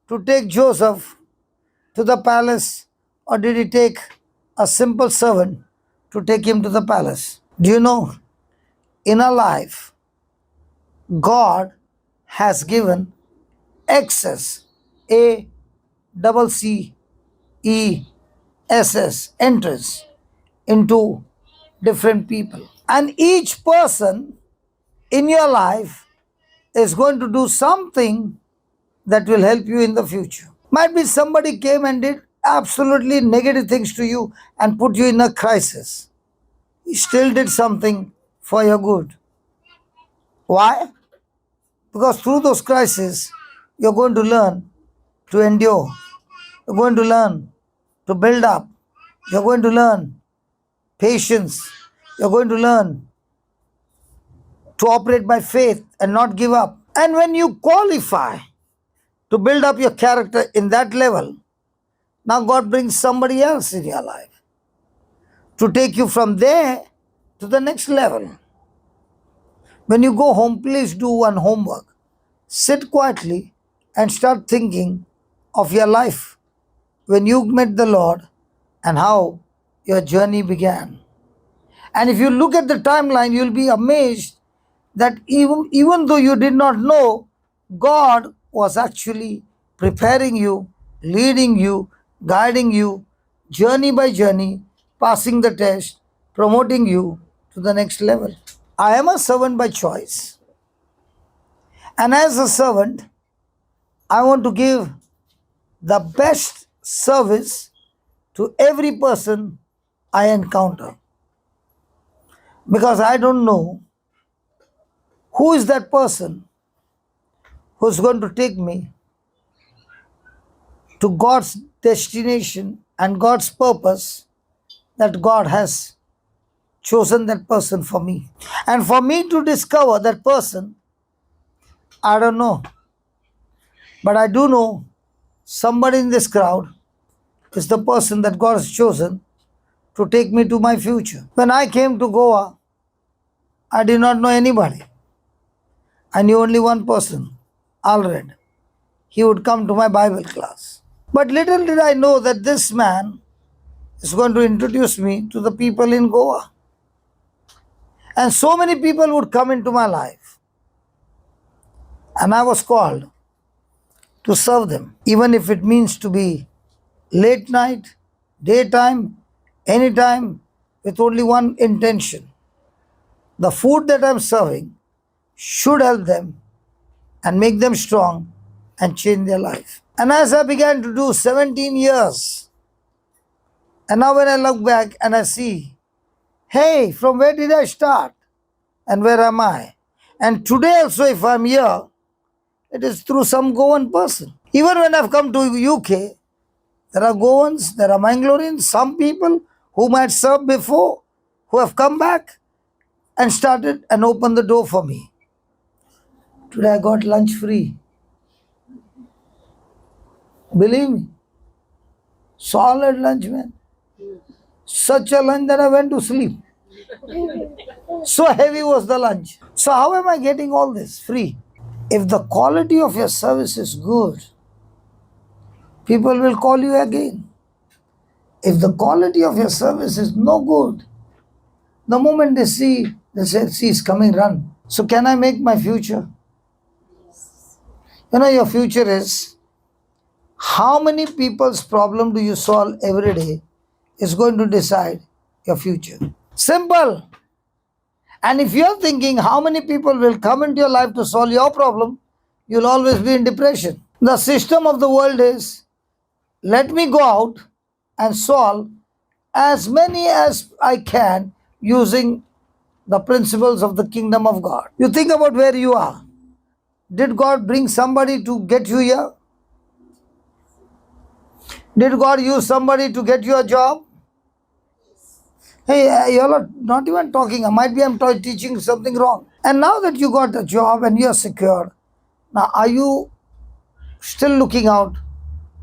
to take Joseph to the palace, or did he take a simple servant to take him to the palace? Do you know, in our life, God has given access, ACCESS, entrance into different people. And each person in your life is going to do something that will help you in the future. Might be somebody came and did absolutely negative things to you and put you in a crisis. He still did something for your good. Why? Because through those crises, you're going to learn to endure. You're going to learn to build up. You're going to learn patience. You're going to learn to operate by faith and not give up. And when you qualify to build up your character in that level, now God brings somebody else in your life to take you from there to the next level. When you go home, please do one homework. Sit quietly and start thinking of your life when you met the Lord and how your journey began. And if you look at the timeline, you'll be amazed that even though you did not know, God was actually preparing you, leading you, guiding you, journey by journey, passing the test, promoting you to the next level. I am a servant by choice. And as a servant, I want to give the best service to every person I encounter. Because I don't know who is that person who's going to take me to God's destination and God's purpose, that God has chosen that person for me. And for me to discover that person, I don't know. But I do know somebody in this crowd is the person that God has chosen to take me to my future. When I came to Goa, I did not know anybody. I knew only one person, Alred. He would come to my Bible class. But little did I know that this man is going to introduce me to the people in Goa. And so many people would come into my life. And I was called to serve them, even if it means to be late night, daytime, anytime, with only one intention. The food that I'm serving should help them and make them strong and change their life. And as I began to do 17 years, and now when I look back and I see, hey, from where did I start and where am I? And today also if I'm here, it is through some Goan person. Even when I've come to UK, there are Goans, there are Mangaloreans, some people whom I had served before, who have come back and started and opened the door for me. Today I got lunch free. Believe me. Solid lunch, man. Such a lunch that I went to sleep. So heavy was the lunch. So how am I getting all this free? If the quality of your service is good, people will call you again. If the quality of your service is no good, the moment they see, they say, see, it's coming, run. So can I make my future? You know, your future is how many people's problem do you solve every day is going to decide your future. Simple. And if you're thinking how many people will come into your life to solve your problem, you'll always be in depression. The system of the world is let me go out and solve as many as I can using the principles of the kingdom of God. You think about where you are. Did God bring somebody to get you here? Did God use somebody to get you a job? Hey, you're not even talking. I'm teaching something wrong. And now that you got a job and you're secure, now are you still looking out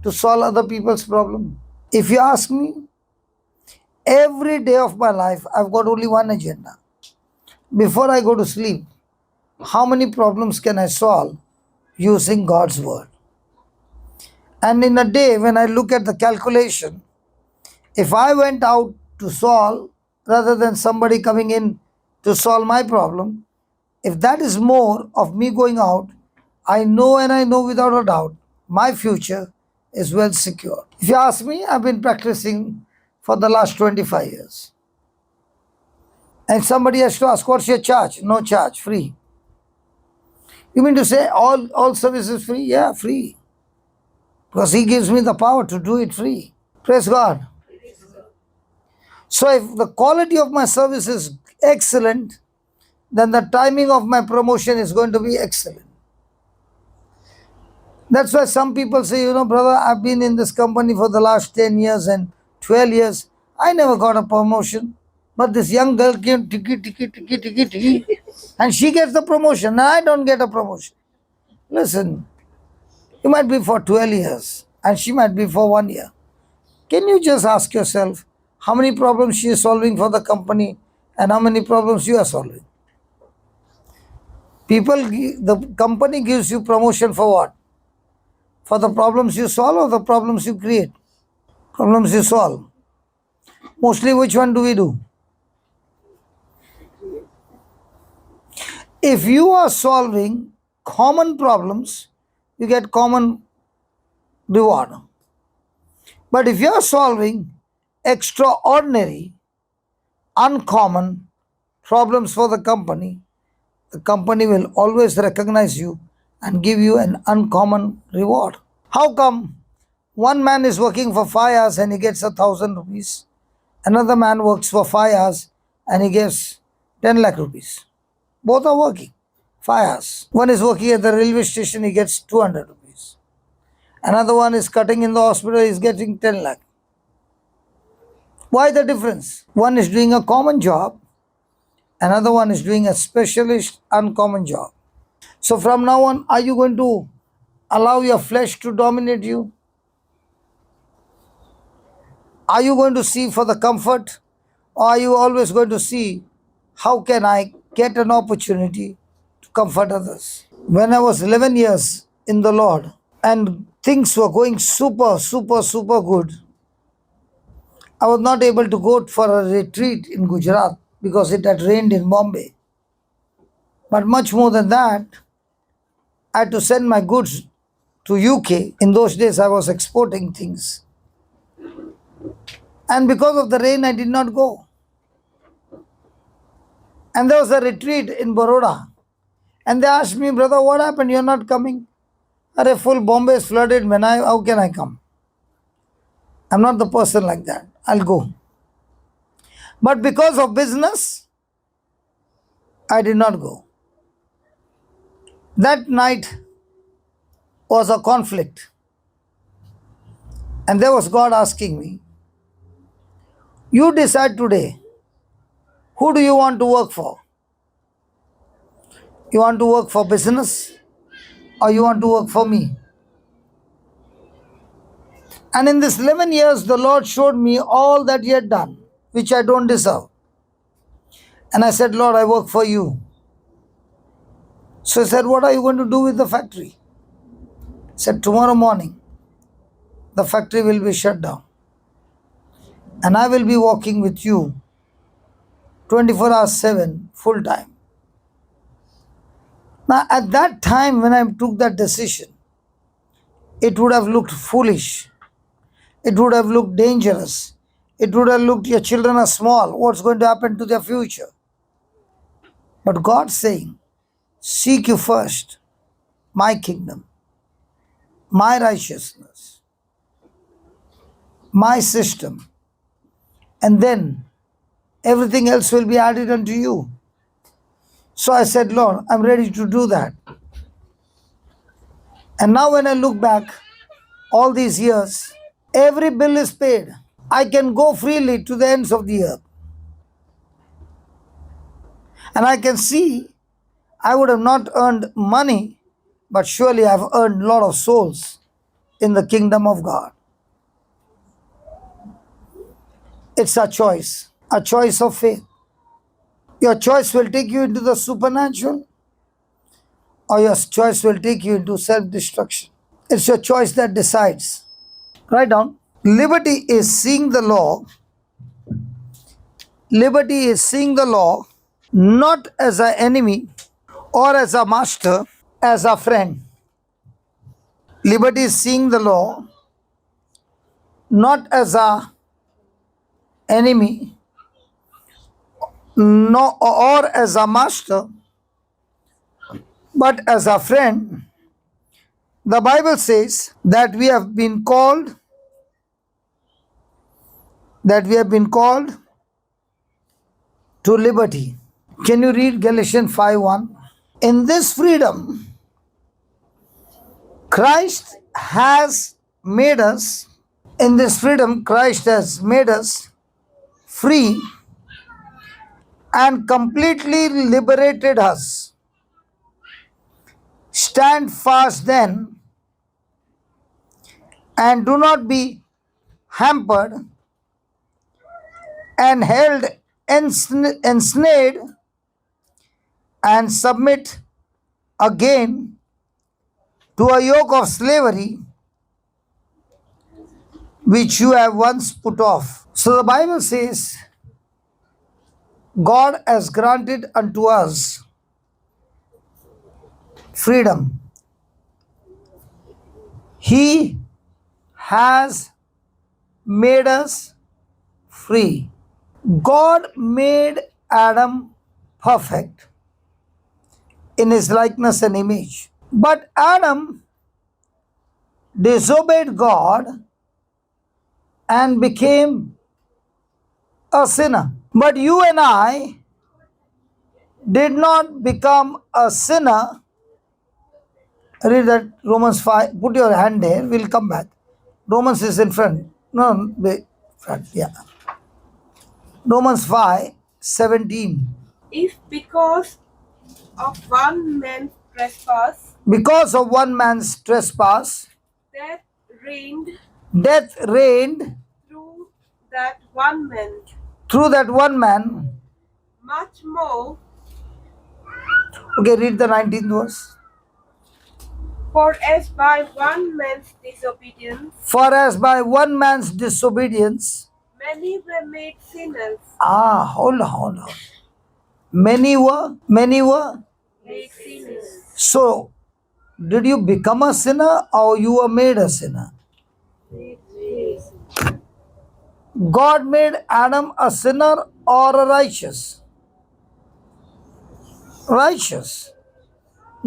to solve other people's problem? If you ask me, every day of my life, I've got only one agenda. Before I go to sleep, how many problems can I solve using God's word? And in a day, when I look at the calculation, if I went out to solve rather than somebody coming in to solve my problem, if that is more of me going out, I know without a doubt, my future is well secured. If you ask me, I've been practicing for the last 25 years. And somebody has to ask, what's your charge? No charge, free. You mean to say all service is free? Yeah, free. Because He gives me the power to do it free. Praise God. So if the quality of my service is excellent, then the timing of my promotion is going to be excellent. That's why some people say, you know, brother, I've been in this company for the last 10 years and 12 years. I never got a promotion. But this young girl came, tiki, and she gets the promotion. And I don't get a promotion. Listen, you might be for 12 years and she might be for 1 year. Can you just ask yourself how many problems she is solving for the company and how many problems you are solving? The company gives you promotion for what? For the problems you solve or the problems you create? Problems you solve. Mostly which one do we do? If you are solving common problems, you get common reward. But if you are solving extraordinary, uncommon problems for the company will always recognize you and give you an uncommon reward. How come one man is working for 5 hours and he gets 1,000 rupees? Another man works for 5 hours and he gets 10 lakh rupees. Both are working 5 hours. One is working at the railway station, he gets 200 rupees. Another one is cutting in the hospital, he is getting 10 lakh. Why the difference? One is doing a common job, another one is doing a specialist, uncommon job. So from now on, are you going to allow your flesh to dominate you? Are you going to see for the comfort? Or are you always going to see how can I get an opportunity to comfort others? When I was 11 years in the Lord and things were going super good, I was not able to go for a retreat in Gujarat because it had rained in Bombay. But much more than that, I had to send my goods to UK. In those days, I was exporting things. And because of the rain, I did not go. And there was a retreat in Baroda. And they asked me, brother, what happened? You're not coming? Arey, full Bombay is flooded, man. How can I come? I'm not the person like that. I'll go. But because of business, I did not go. That night was a conflict. And there was God asking me, you decide today, who do you want to work for? You want to work for business or you want to work for me? And in this 11 years, the Lord showed me all that He had done. which I don't deserve. And I said, Lord, I work for you. So he said, what are you going to do with the factory? I said, tomorrow morning, the factory will be shut down. And I will be working with you 24 hours 7, full time. Now, at that time when I took that decision, it would have looked foolish. It would have looked dangerous. It would have looked, your children are small. What's going to happen to their future? But God saying, seek you first my kingdom, my righteousness, my system, and then everything else will be added unto you. So I said, Lord, I'm ready to do that. And now when I look back, all these years, every bill is paid. I can go freely to the ends of the earth. And I can see I would have not earned money, but surely I've earned a lot of souls in the kingdom of God. It's a choice of faith. Your choice will take you into the supernatural, or your choice will take you into self-destruction. It's your choice that decides. Write down. Liberty is seeing the law. Liberty is seeing the law not as an enemy or as a master, as a friend. Liberty is seeing the law not as a enemy, no, or as a master, but as a friend. The Bible says that we have been called to liberty. Can you read Galatians 5:1? In this freedom, Christ has made us, free and completely liberated us. Stand fast then, and do not be hampered and held ensnared, and submit again to a yoke of slavery which you have once put off. So the Bible says God has granted unto us freedom. He has made us free. God made Adam perfect in his likeness and image. But Adam disobeyed God and became a sinner. But you and I did not become a sinner. Read that Romans 5. Put your hand there. We'll come back. Romans is in front. No, wait. Front. Yeah. Romans 5:17. If because of one man's trespass, Because of one man's trespass, death reigned through that one man, much more, Okay, read the 19th verse. for as by one man's disobedience, many were made sinners. Hold on. Many were Made sinners. So, did you become a sinner or you were made a sinner? God made Adam a sinner or a righteous? Righteous.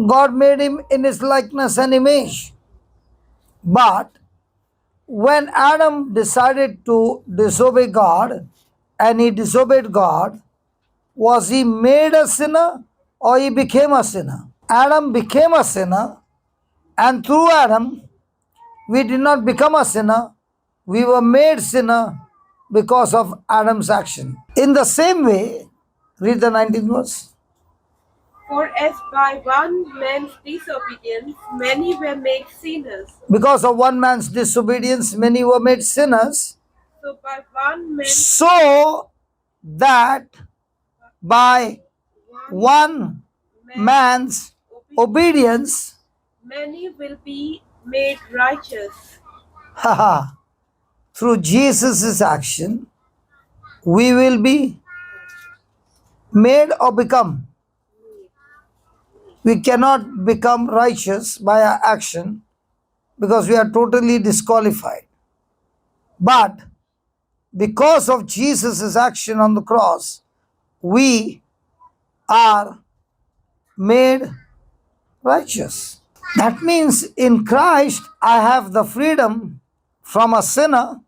God made him in his likeness and image. But when Adam decided to disobey God and he disobeyed God, was he made a sinner or he became a sinner? Adam became a sinner, and through Adam, we did not become a sinner. We were made sinner because of Adam's action. In the same way, read the 19th verse. For as by one man's disobedience, many were made sinners. Because of one man's disobedience, many were made sinners. So by one man, So that by one man's obedience, many will be made righteous. haha, through Jesus' action, we will be made or become. We cannot become righteous by our action because we are totally disqualified. But because of Jesus' action on the cross, we are made righteous. That means in Christ, I have the freedom from a sinner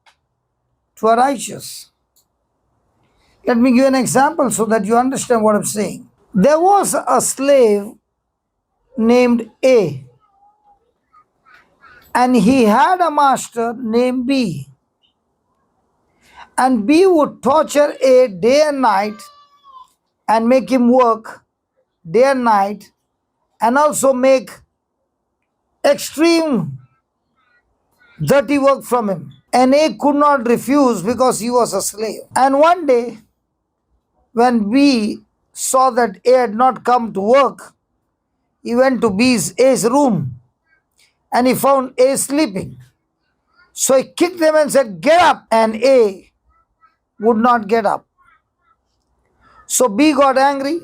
to a righteous. Let me give an example so that you understand what I'm saying. There was a slave named A, and he had a master named B. And B would torture A day and night and make him work day and night, and also make extreme dirty work from him. And A could not refuse because he was a slave. And one day, when B saw that A had not come to work, he went to A's room and he found A sleeping. So he kicked him and said, "Get up!" And A would not get up. So B got angry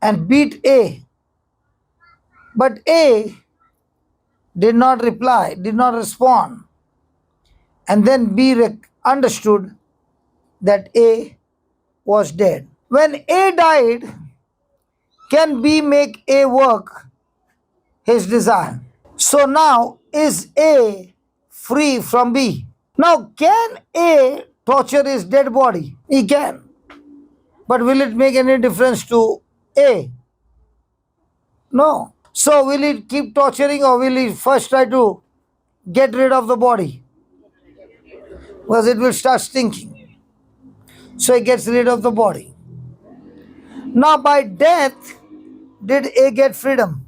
and beat A. But A did not reply, did not respond. And then B understood that A was dead. When A died, can B make A work his desire? So now is A free from B? Now can A torture his dead body? He can. But will it make any difference to A? No. So will it keep torturing, or will he first try to get rid of the body? Because it will start stinking. So he gets rid of the body. Now by death, did A get freedom?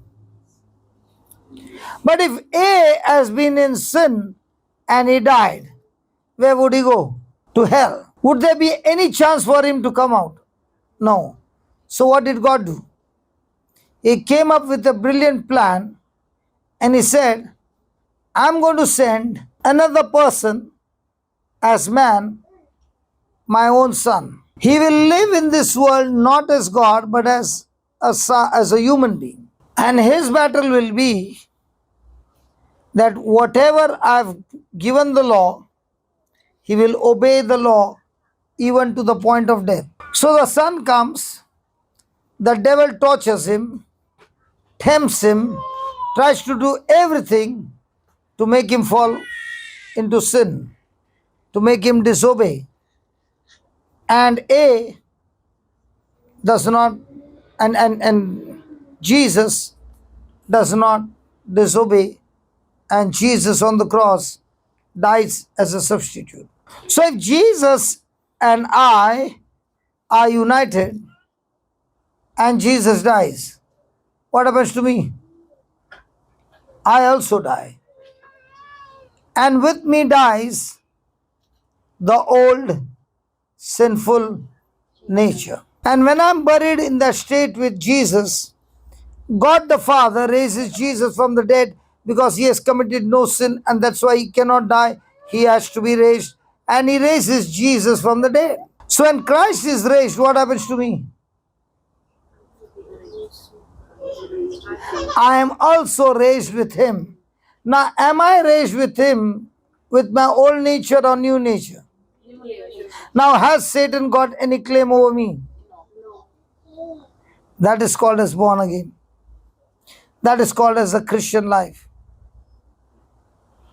But if A has been in sin and he died, where would he go? To hell. Would there be any chance for him to come out? No. So what did God do? He came up with a brilliant plan and he said, I'm going to send another person as man, my own son. He will live in this world not as God but as a human being. And his battle will be that whatever I've given the law, he will obey the law even to the point of death. So the son comes, the devil tortures him, tempts him, tries to do everything to make him fall into sin, to make him disobey. And A does not, and Jesus does not disobey, and Jesus on the cross dies as a substitute. So if Jesus and I are united and Jesus dies, what happens to me? I also die. And with me dies the old sinful nature. And when I'm buried in that state with Jesus, God the Father raises Jesus from the dead because he has committed no sin, and that's why he cannot die. He has to be raised, and he raises Jesus from the dead. So when Christ is raised, what happens to me? I am also raised with him. Now, am I raised with him with my old nature or new nature? Now, has Satan got any claim over me? That is called as born again. That is called as a Christian life.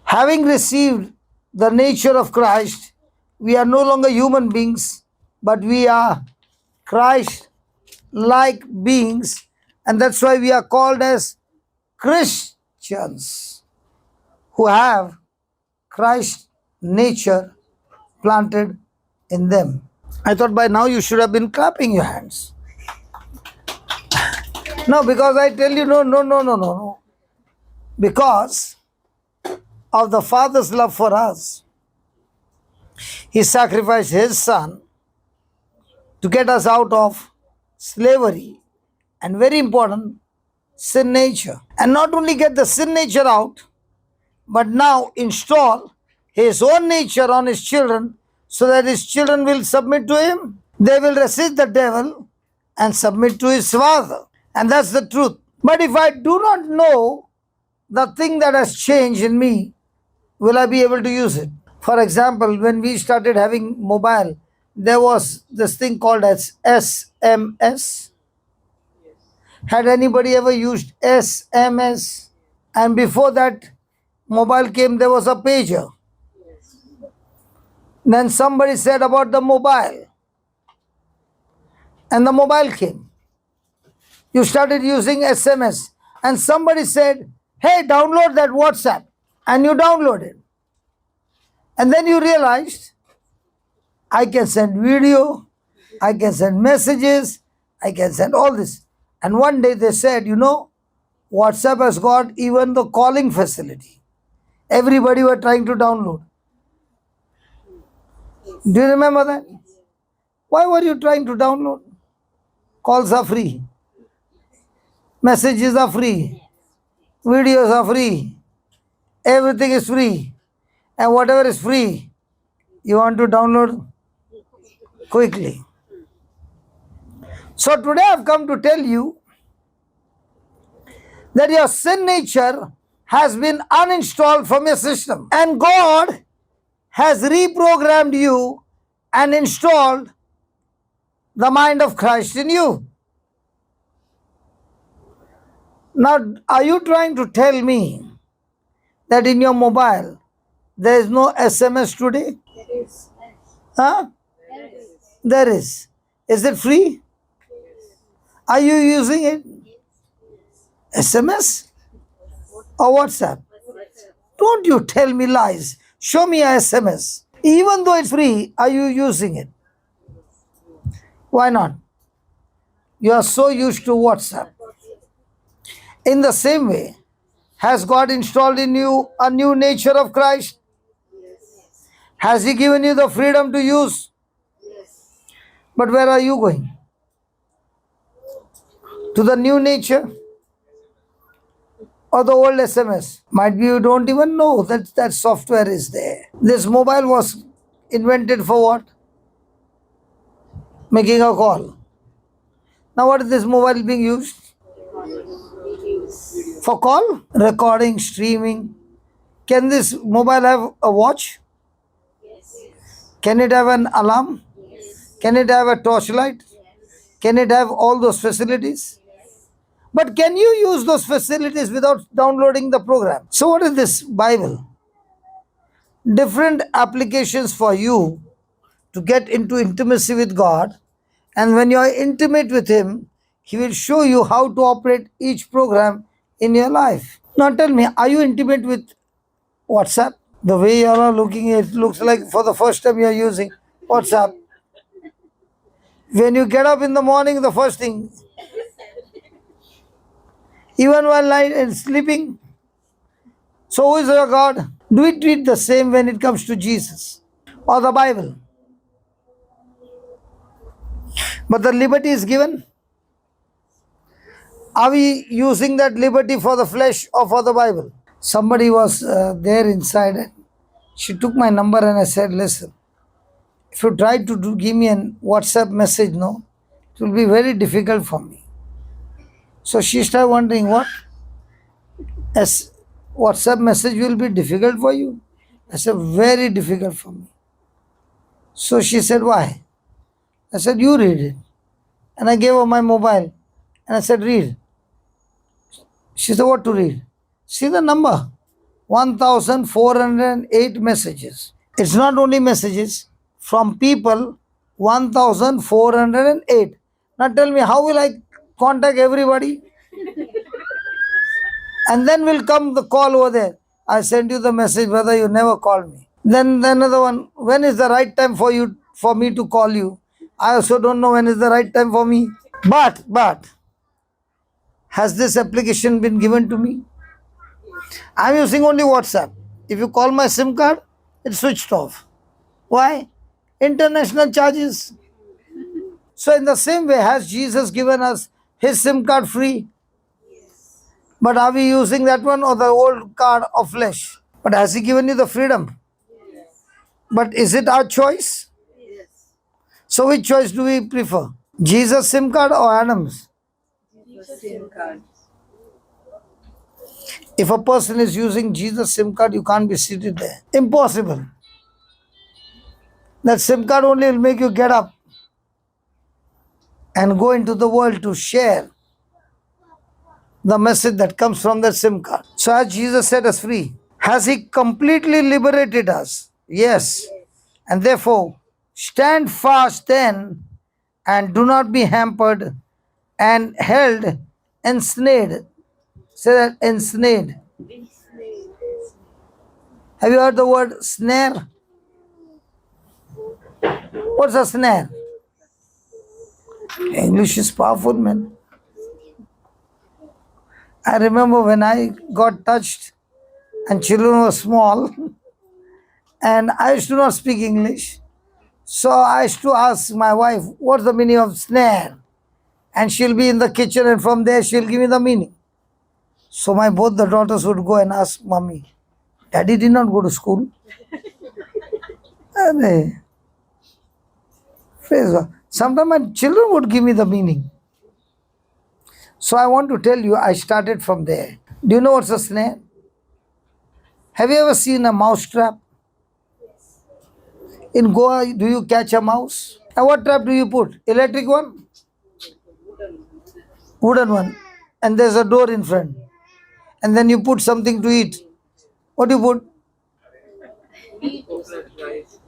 Having received the nature of Christ, we are no longer human beings, but we are Christ-like beings, and that's why we are called as Christians who have Christ's nature planted in them. I thought by now you should have been clapping your hands. No, because I tell you, no. Because of the Father's love for us, he sacrificed his son to get us out of slavery and, very important, sin nature. And not only get the sin nature out, but now install his own nature on his children so that his children will submit to him. They will resist the devil and submit to his father. And that's the truth. But if I do not know the thing that has changed in me, will I be able to use it? For example, when we started having mobile, there was this thing called as SMS. Had anybody ever used SMS? And before that mobile came, there was a pager. Then somebody said about the mobile, and the mobile came. You started using SMS, and somebody said, hey, download that WhatsApp, and you downloaded. And then you realized, I can send video, I can send messages, I can send all this. And one day they said, WhatsApp has got even the calling facility. Everybody were trying to download. Do you remember that? Why were you trying to download? Calls are free. Messages are free. Videos are free. Everything is free. And whatever is free, you want to download quickly. So today I've come to tell you that your sin nature has been uninstalled from your system. And God has reprogrammed you and installed the mind of Christ in you. Now, are you trying to tell me that in your mobile there is no SMS today? There is. Huh? There is. There is. Is it free? Are you using it? SMS or WhatsApp? Don't you tell me lies. Show me a SMS. Even though it's free, are you using it? Why not? You are so used to WhatsApp. In the same way, has God installed in you a new nature of Christ? Has He given you the freedom to use? But where are you going? To the new nature or the old SMS? Might be you don't even know that that software is there. This mobile was invented for what? Making a call. Now what is this mobile being used? For call? Recording, streaming. Can this mobile have a watch? Can it have an alarm? Can it have a torchlight? Can it have all those facilities? But can you use those facilities without downloading the program? So what is this Bible? Different applications for you to get into intimacy with God. And when you are intimate with Him, He will show you how to operate each program in your life. Now tell me, are you intimate with WhatsApp? The way you are looking, it looks like for the first time you are using WhatsApp. When you get up in the morning, the first thing, even while lying and sleeping. So who is your God? Do we treat the same when it comes to Jesus or the Bible? But the liberty is given. Are we using that liberty for the flesh or for the Bible? Somebody was there inside. She took my number and I said, listen, if you try to give me a WhatsApp message, no, it will be very difficult for me. So she started wondering, what? As WhatsApp message will be difficult for you? I said, very difficult for me. So she said, why? I said, you read it. And I gave her my mobile and I said, read. She said, what to read? See the number, 1,408 messages. It's not only messages from people, 1,408. Now tell me, how will I contact everybody? And then will come the call over there. I send you the message whether you never called me. Then another one, when is the right time for me to call you? I also don't know when is the right time for me. But has this application been given to me? I'm using only WhatsApp. If you call my SIM card, it's switched off. Why? International charges. So in the same way, has Jesus given us his SIM card free? But are we using that one or the old card of flesh? But has he given you the freedom? But is it our choice? So which choice do we prefer? Jesus SIM card or Adam's? SIM card. If a person is using Jesus SIM card, you can't be seated there. Impossible. That SIM card only will make you get up and go into the world to share the message that comes from that SIM card. So has Jesus set us free? Has he completely liberated us? Yes. And therefore, stand fast then and do not be hampered and held, ensnared. Say that, ensnared. Have you heard the word snare? What's a snare? English is powerful, man. I remember when I got touched and children were small and I used to not speak English. So I used to ask my wife, what's the meaning of snare? And she'll be in the kitchen and from there she'll give me the meaning. So my both the daughters would go and ask mommy, Daddy did not go to school. And praise God. Sometimes my children would give me the meaning. So I want to tell you, I started from there. Do you know what's a snare? Have you ever seen a mouse trap? In Goa, do you catch a mouse? And what trap do you put? Electric one? Wooden one. And there's a door in front. And then you put something to eat. What do you put?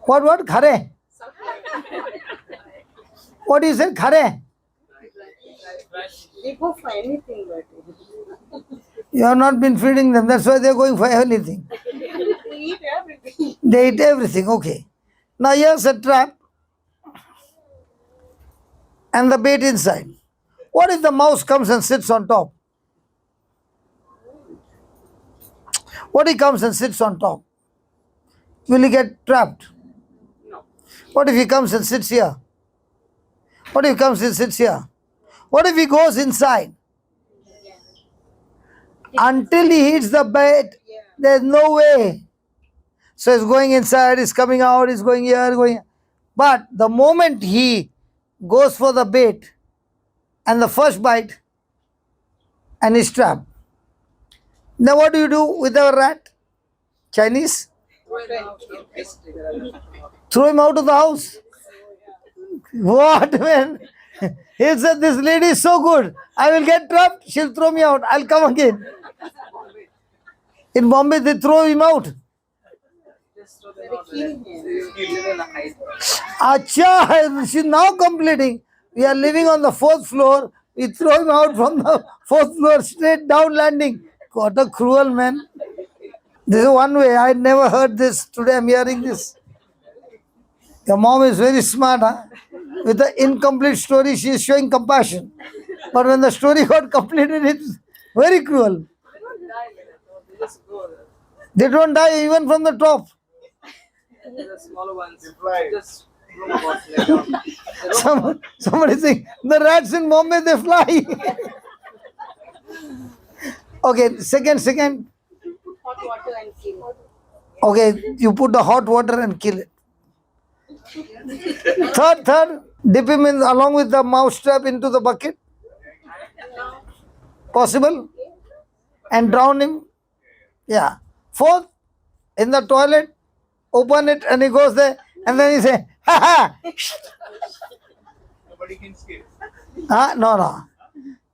What? Khare? What do you say? Khare? They go for anything, but You have not been feeding them. That's why they're going for anything. they eat everything. They eat everything. Okay. Now here's a trap. And the bait inside. What if the mouse comes and sits on top? What if he comes and sits on top? Will he get trapped? No. What if he comes and sits here? What if he comes and sits here? What if he goes inside? Until he hits the bait, there's no way. So he's going inside, he's coming out, he's going here, going here. But the moment he goes for the bait and the first bite and he's trapped, then what do you do with our rat? Chinese? Throw him out of the house. What, man? He said, this lady is so good. I will get trapped. She'll throw me out. I'll come again. In Bombay, they throw him out. Acha, she's now completing. We are living on the 4th floor. We throw him out from the 4th floor straight down landing. What a cruel man. This is one way. I never heard this. Today I'm hearing this. Your mom is very smart, huh? With the incomplete story, she is showing compassion. But when the story got completed, it's very cruel. They don't die even from the top. The smaller ones just roam about like down. Somebody saying, the rats in Bombay, they fly. Okay, second. Hot water and kill. Okay, you put the hot water and kill it. Third, dip him in along with the mouse trap into the bucket. Possible? And drown him. Yeah. 4th, in the toilet, open it and he goes there and then he say, ha ha. Nobody can escape. No.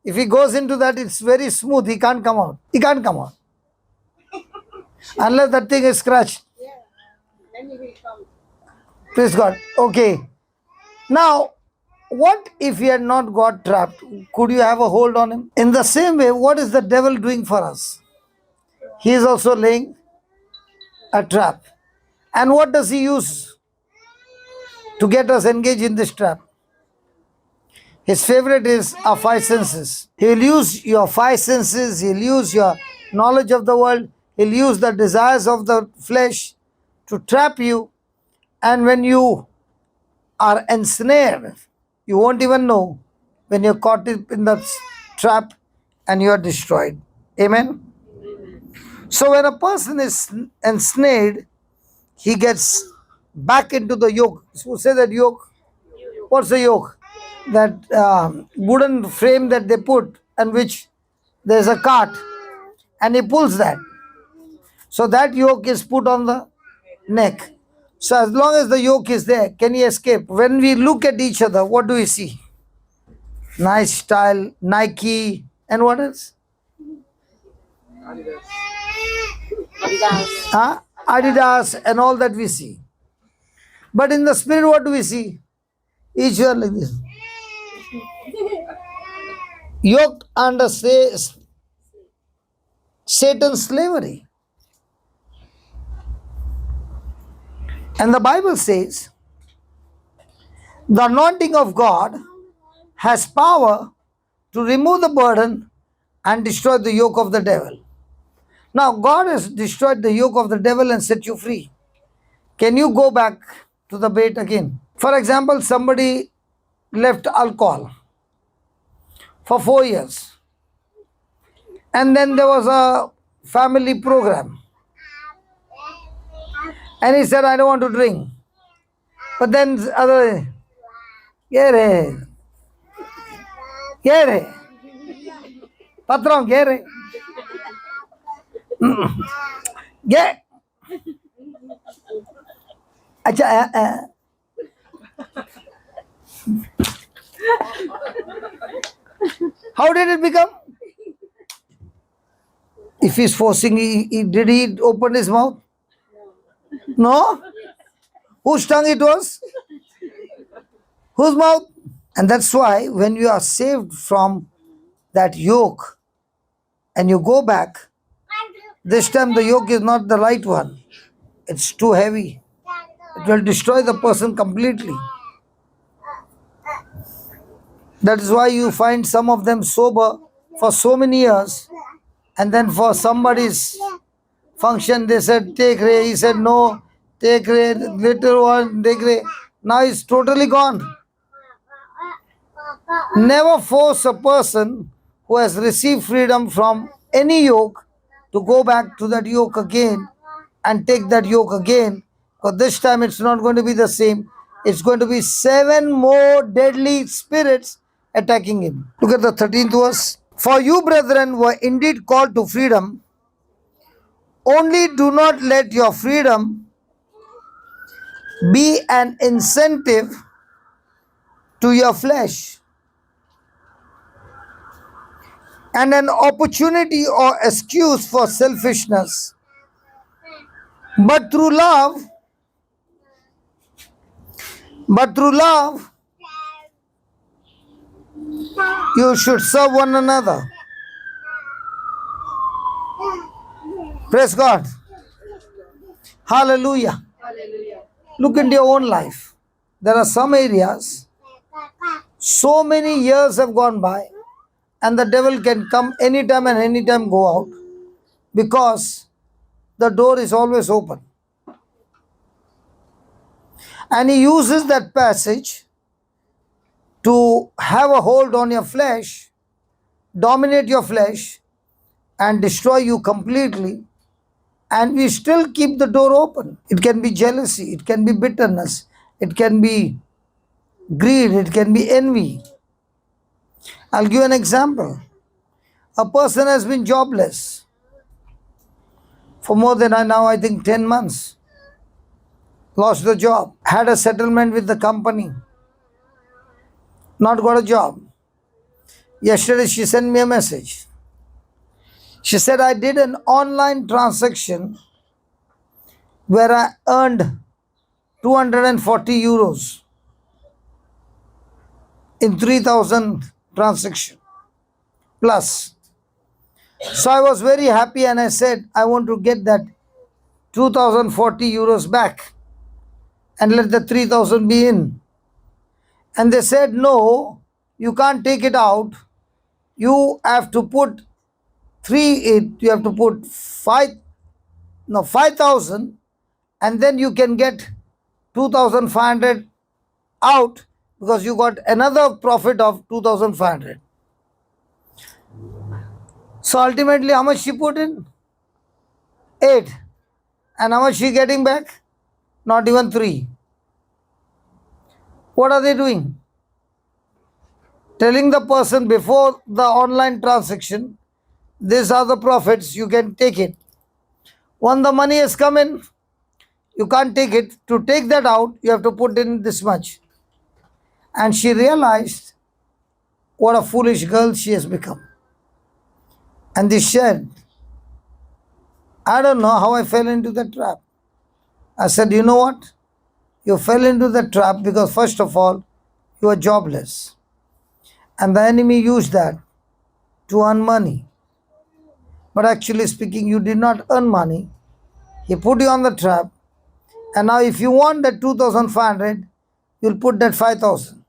If he goes into that, it's very smooth. He can't come out. Unless that thing is scratched. Then he will come. Praise God. Okay. Now, what if he had not got trapped? Could you have a hold on him? In the same way, what is the devil doing for us? He is also laying a trap. And what does he use to get us engaged in this trap? His favorite is our 5 senses. He will use your 5 senses. He'll use your knowledge of the world. He'll use the desires of the flesh to trap you. And when you are ensnared, You won't even know when you're caught in the trap and you are destroyed. Amen? So when a person is ensnared, he gets back into the yoke. Who say that yoke? What's the yoke? That wooden frame that they put and which there's a cart and he pulls that. So that yoke is put on the neck. So as long as the yoke is there, can he escape? When we look at each other, what do we see? Nice style, Nike, and what else? Adidas and all that we see. But in the spirit, what do we see? Each one like this. Yoked under Satan's slavery. And the Bible says, the anointing of God has power to remove the burden and destroy the yoke of the devil. Now, God has destroyed the yoke of the devil and set you free. Can you go back to the bait again? For example, somebody left alcohol for 4 years. And then there was a family program. And he said, I don't want to drink. But then other, get Patron, get Get. Acha, How did it become? If he's forcing, did he open his mouth? No? Whose tongue it was? Whose mouth? And that's why when you are saved from that yoke and you go back, this time the yoke is not the right one. It's too heavy. It will destroy the person completely. That is why you find some of them sober for so many years, and then for somebody's function they said take Ray. He said no, take Ray. Later on, take Ray. Now he's totally gone. Never force a person who has received freedom from any yoke to go back to that yoke again and take that yoke again, because this time it's not going to be the same. It's going to be 7 more deadly spirits attacking him. Look at the 13th verse. For you, brethren, were indeed called to freedom. Only do not let your freedom be an incentive to your flesh and an opportunity or excuse for selfishness. But through love, you should serve one another. Praise God. Hallelujah. Look into your own life. There are some areas, so many years have gone by, and the devil can come anytime and anytime go out, because the door is always open. And he uses that passage to have a hold on your flesh, dominate your flesh, and destroy you completely. And we still keep the door open. It can be jealousy, it can be bitterness, it can be greed, it can be envy. I'll give you an example. A person has been jobless for more than I think 10 months. Lost the job, had a settlement with the company, not got a job. Yesterday she sent me a message. She said, I did an online transaction where I earned 240 euros in 3,000 transaction plus. So I was very happy and I said, I want to get that 2,040 euros back and let the 3,000 be in. And they said, no, you can't take it out. You have to put 5,000, and then you can get 2,500 out because you got another profit of 2,500. So ultimately, how much she put in? 8. And how much she getting back? Not even 3. What are they doing? Telling the person before the online transaction, these are the profits, you can take it. When the money has come in, you can't take it. To take that out, you have to put in this much. And she realized what a foolish girl she has become. And they said, I don't know how I fell into the trap. I said, you know what? You fell into the trap because, first of all, you are jobless. And the enemy used that to earn money. But actually speaking, you did not earn money. He put you on the trap. And now if you want that 2,500, you'll put that 5,000.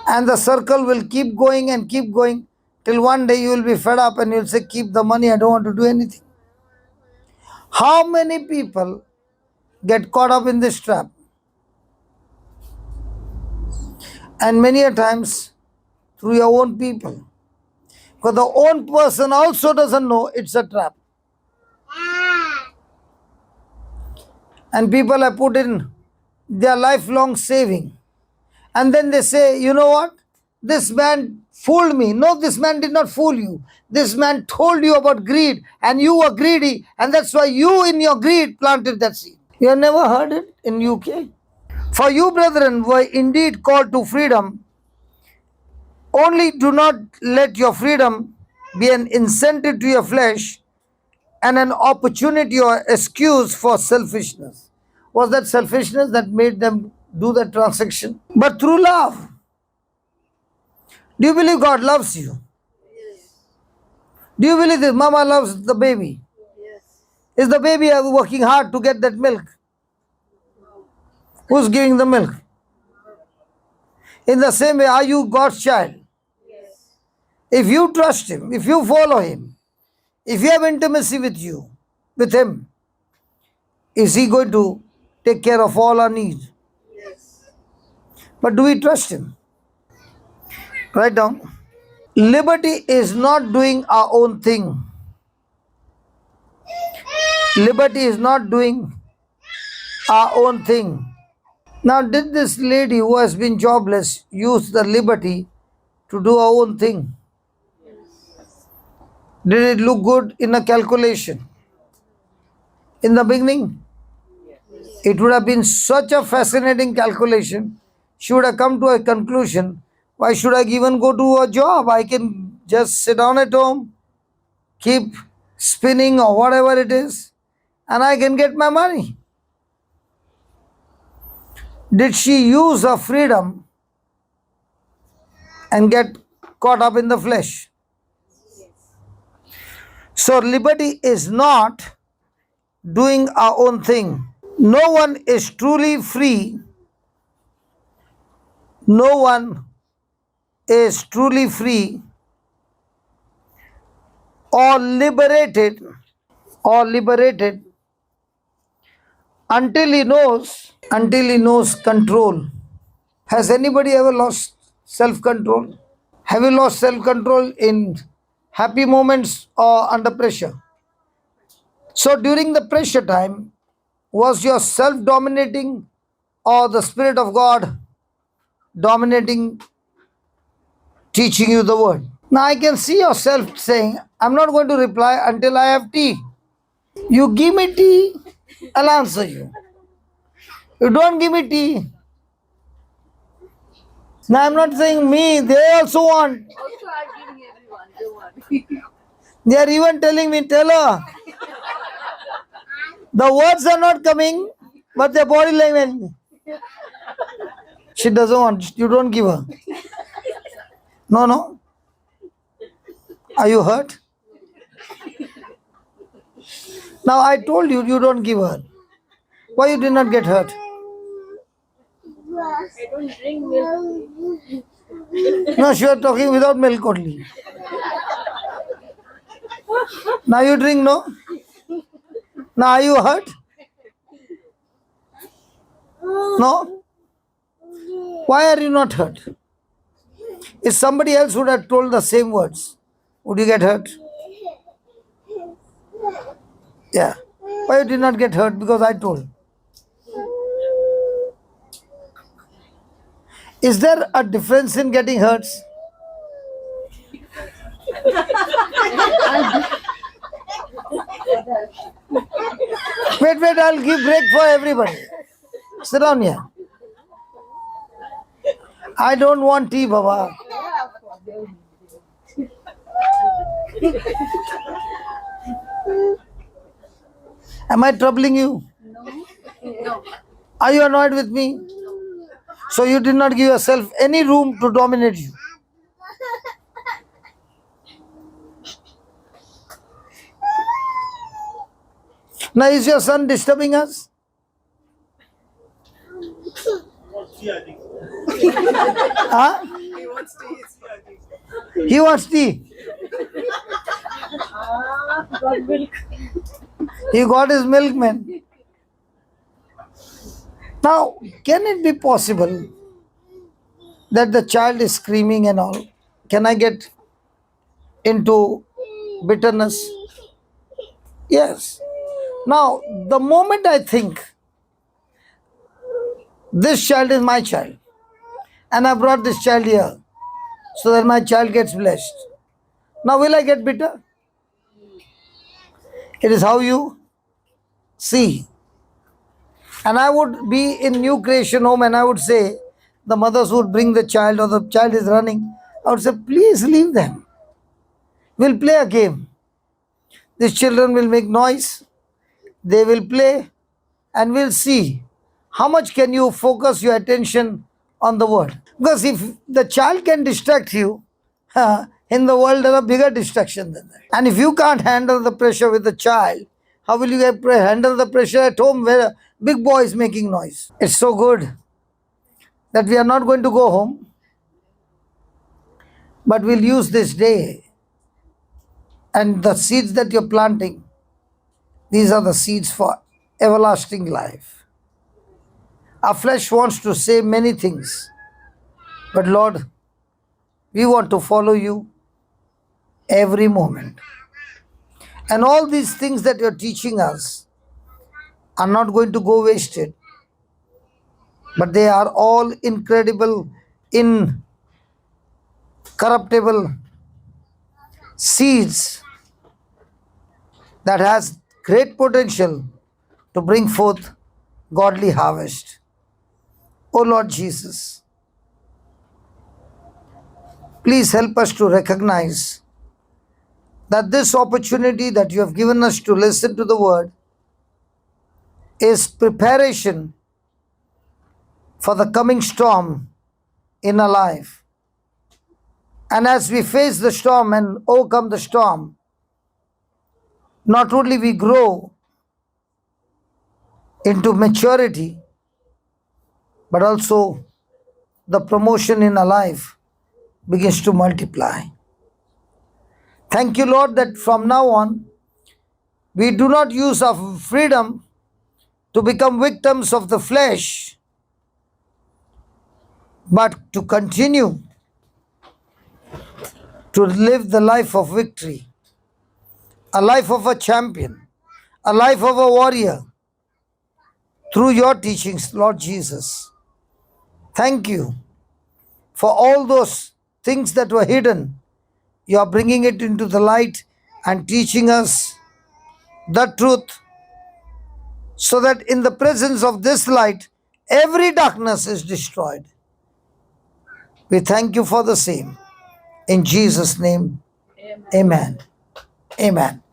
And the circle will keep going and keep going till one day you will be fed up and you'll say, keep the money, I don't want to do anything. How many people get caught up in this trap? And many a times through your own people. Because the own person also doesn't know it's a trap. And people have put in their lifelong saving. And then they say, you know what? This man fooled me. No, this man did not fool you. This man told you about greed and you were greedy, and that's why you in your greed planted that seed. You have never heard it in UK? For you, brethren, were indeed called to freedom. Only do not let your freedom be an incentive to your flesh and an opportunity or excuse for selfishness. Was that selfishness that made them do the transaction? But through love. Do you believe God loves you? Do you believe that mama loves the baby? Is the baby working hard to get that milk? Who's giving the milk? In the same way, are you God's child? If you trust Him, if you follow Him, if you have intimacy with Him, is He going to take care of all our needs? But do we trust Him? Write down. Liberty is not doing our own thing. Liberty is not doing our own thing. Now, did this lady who has been jobless use the liberty to do her own thing? Did it look good in a calculation? In the beginning, it would have been such a fascinating calculation. She would have come to a conclusion. Why should I even go to a job? I can just sit down at home, keep spinning or whatever it is, and I can get my money. Did she use her freedom and get caught up in the flesh? So liberty is not doing our own thing. No one is truly free. No one is truly free or liberated until he knows control. Has anybody ever lost self-control? Have you lost self-control in happy moments or under pressure? So during the pressure time, was your self dominating or the Spirit of God dominating, teaching you the word? Now I can see yourself saying, I'm not going to reply until I have tea. You give me tea, I'll answer you. You don't give me tea. Now I'm not saying me, they also want. Also, I'm giving everyone. Don't worry. They are even telling me, tell her. The words are not coming, but their body language. She doesn't want, you don't give her. No. Are you hurt? Now I told you, you don't give her. Why you did not get hurt? I don't drink milk. No, she was talking without milk only. Now you drink, no? Now are you hurt? No? Why are you not hurt? If somebody else would have told the same words, would you get hurt? Yeah. Why you did not get hurt? Because I told. Is there a difference in getting hurt? Wait, I'll give break for everybody. Sit down here. I don't want tea, Baba. Am I troubling you? No. Are you annoyed with me? So you did not give yourself any room to dominate you. Now is your son disturbing us? Huh? He wants tea. He got his milkman. Now, can it be possible that the child is screaming and all? Can I get into bitterness? Yes. Now, the moment I think this child is my child and I brought this child here so that my child gets blessed, now will I get bitter? It is how you see. And I would be in new creation home and I would say, the mothers would bring the child or the child is running. I would say, please leave them. We'll play a game. These children will make noise. They will play and we'll see how much can you focus your attention on the word. Because if the child can distract you, in the world there are bigger distractions than that. And if you can't handle the pressure with the child, how will you handle the pressure at home where a big boy is making noise? It's so good that we are not going to go home, but we'll use this day. And the seeds that you're planting, these are the seeds for everlasting life. Our flesh wants to say many things, but Lord, we want to follow you every moment. And all these things that you're teaching us are not going to go wasted, but they are all incredible, incorruptible seeds that has great potential to bring forth godly harvest. Oh Lord Jesus, please help us to recognize that this opportunity that you have given us to listen to the word is preparation for the coming storm in our life. And as we face the storm and overcome the storm, not only we grow into maturity, but also the promotion in our life begins to multiply. Thank you, Lord, that from now on, we do not use our freedom to become victims of the flesh, but to continue to live the life of victory, a life of a champion, a life of a warrior, through your teachings, Lord Jesus. Thank you for all those things that were hidden. You are bringing it into the light and teaching us the truth, so that in the presence of this light, every darkness is destroyed. We thank you for the same. In Jesus' name, amen. Amen.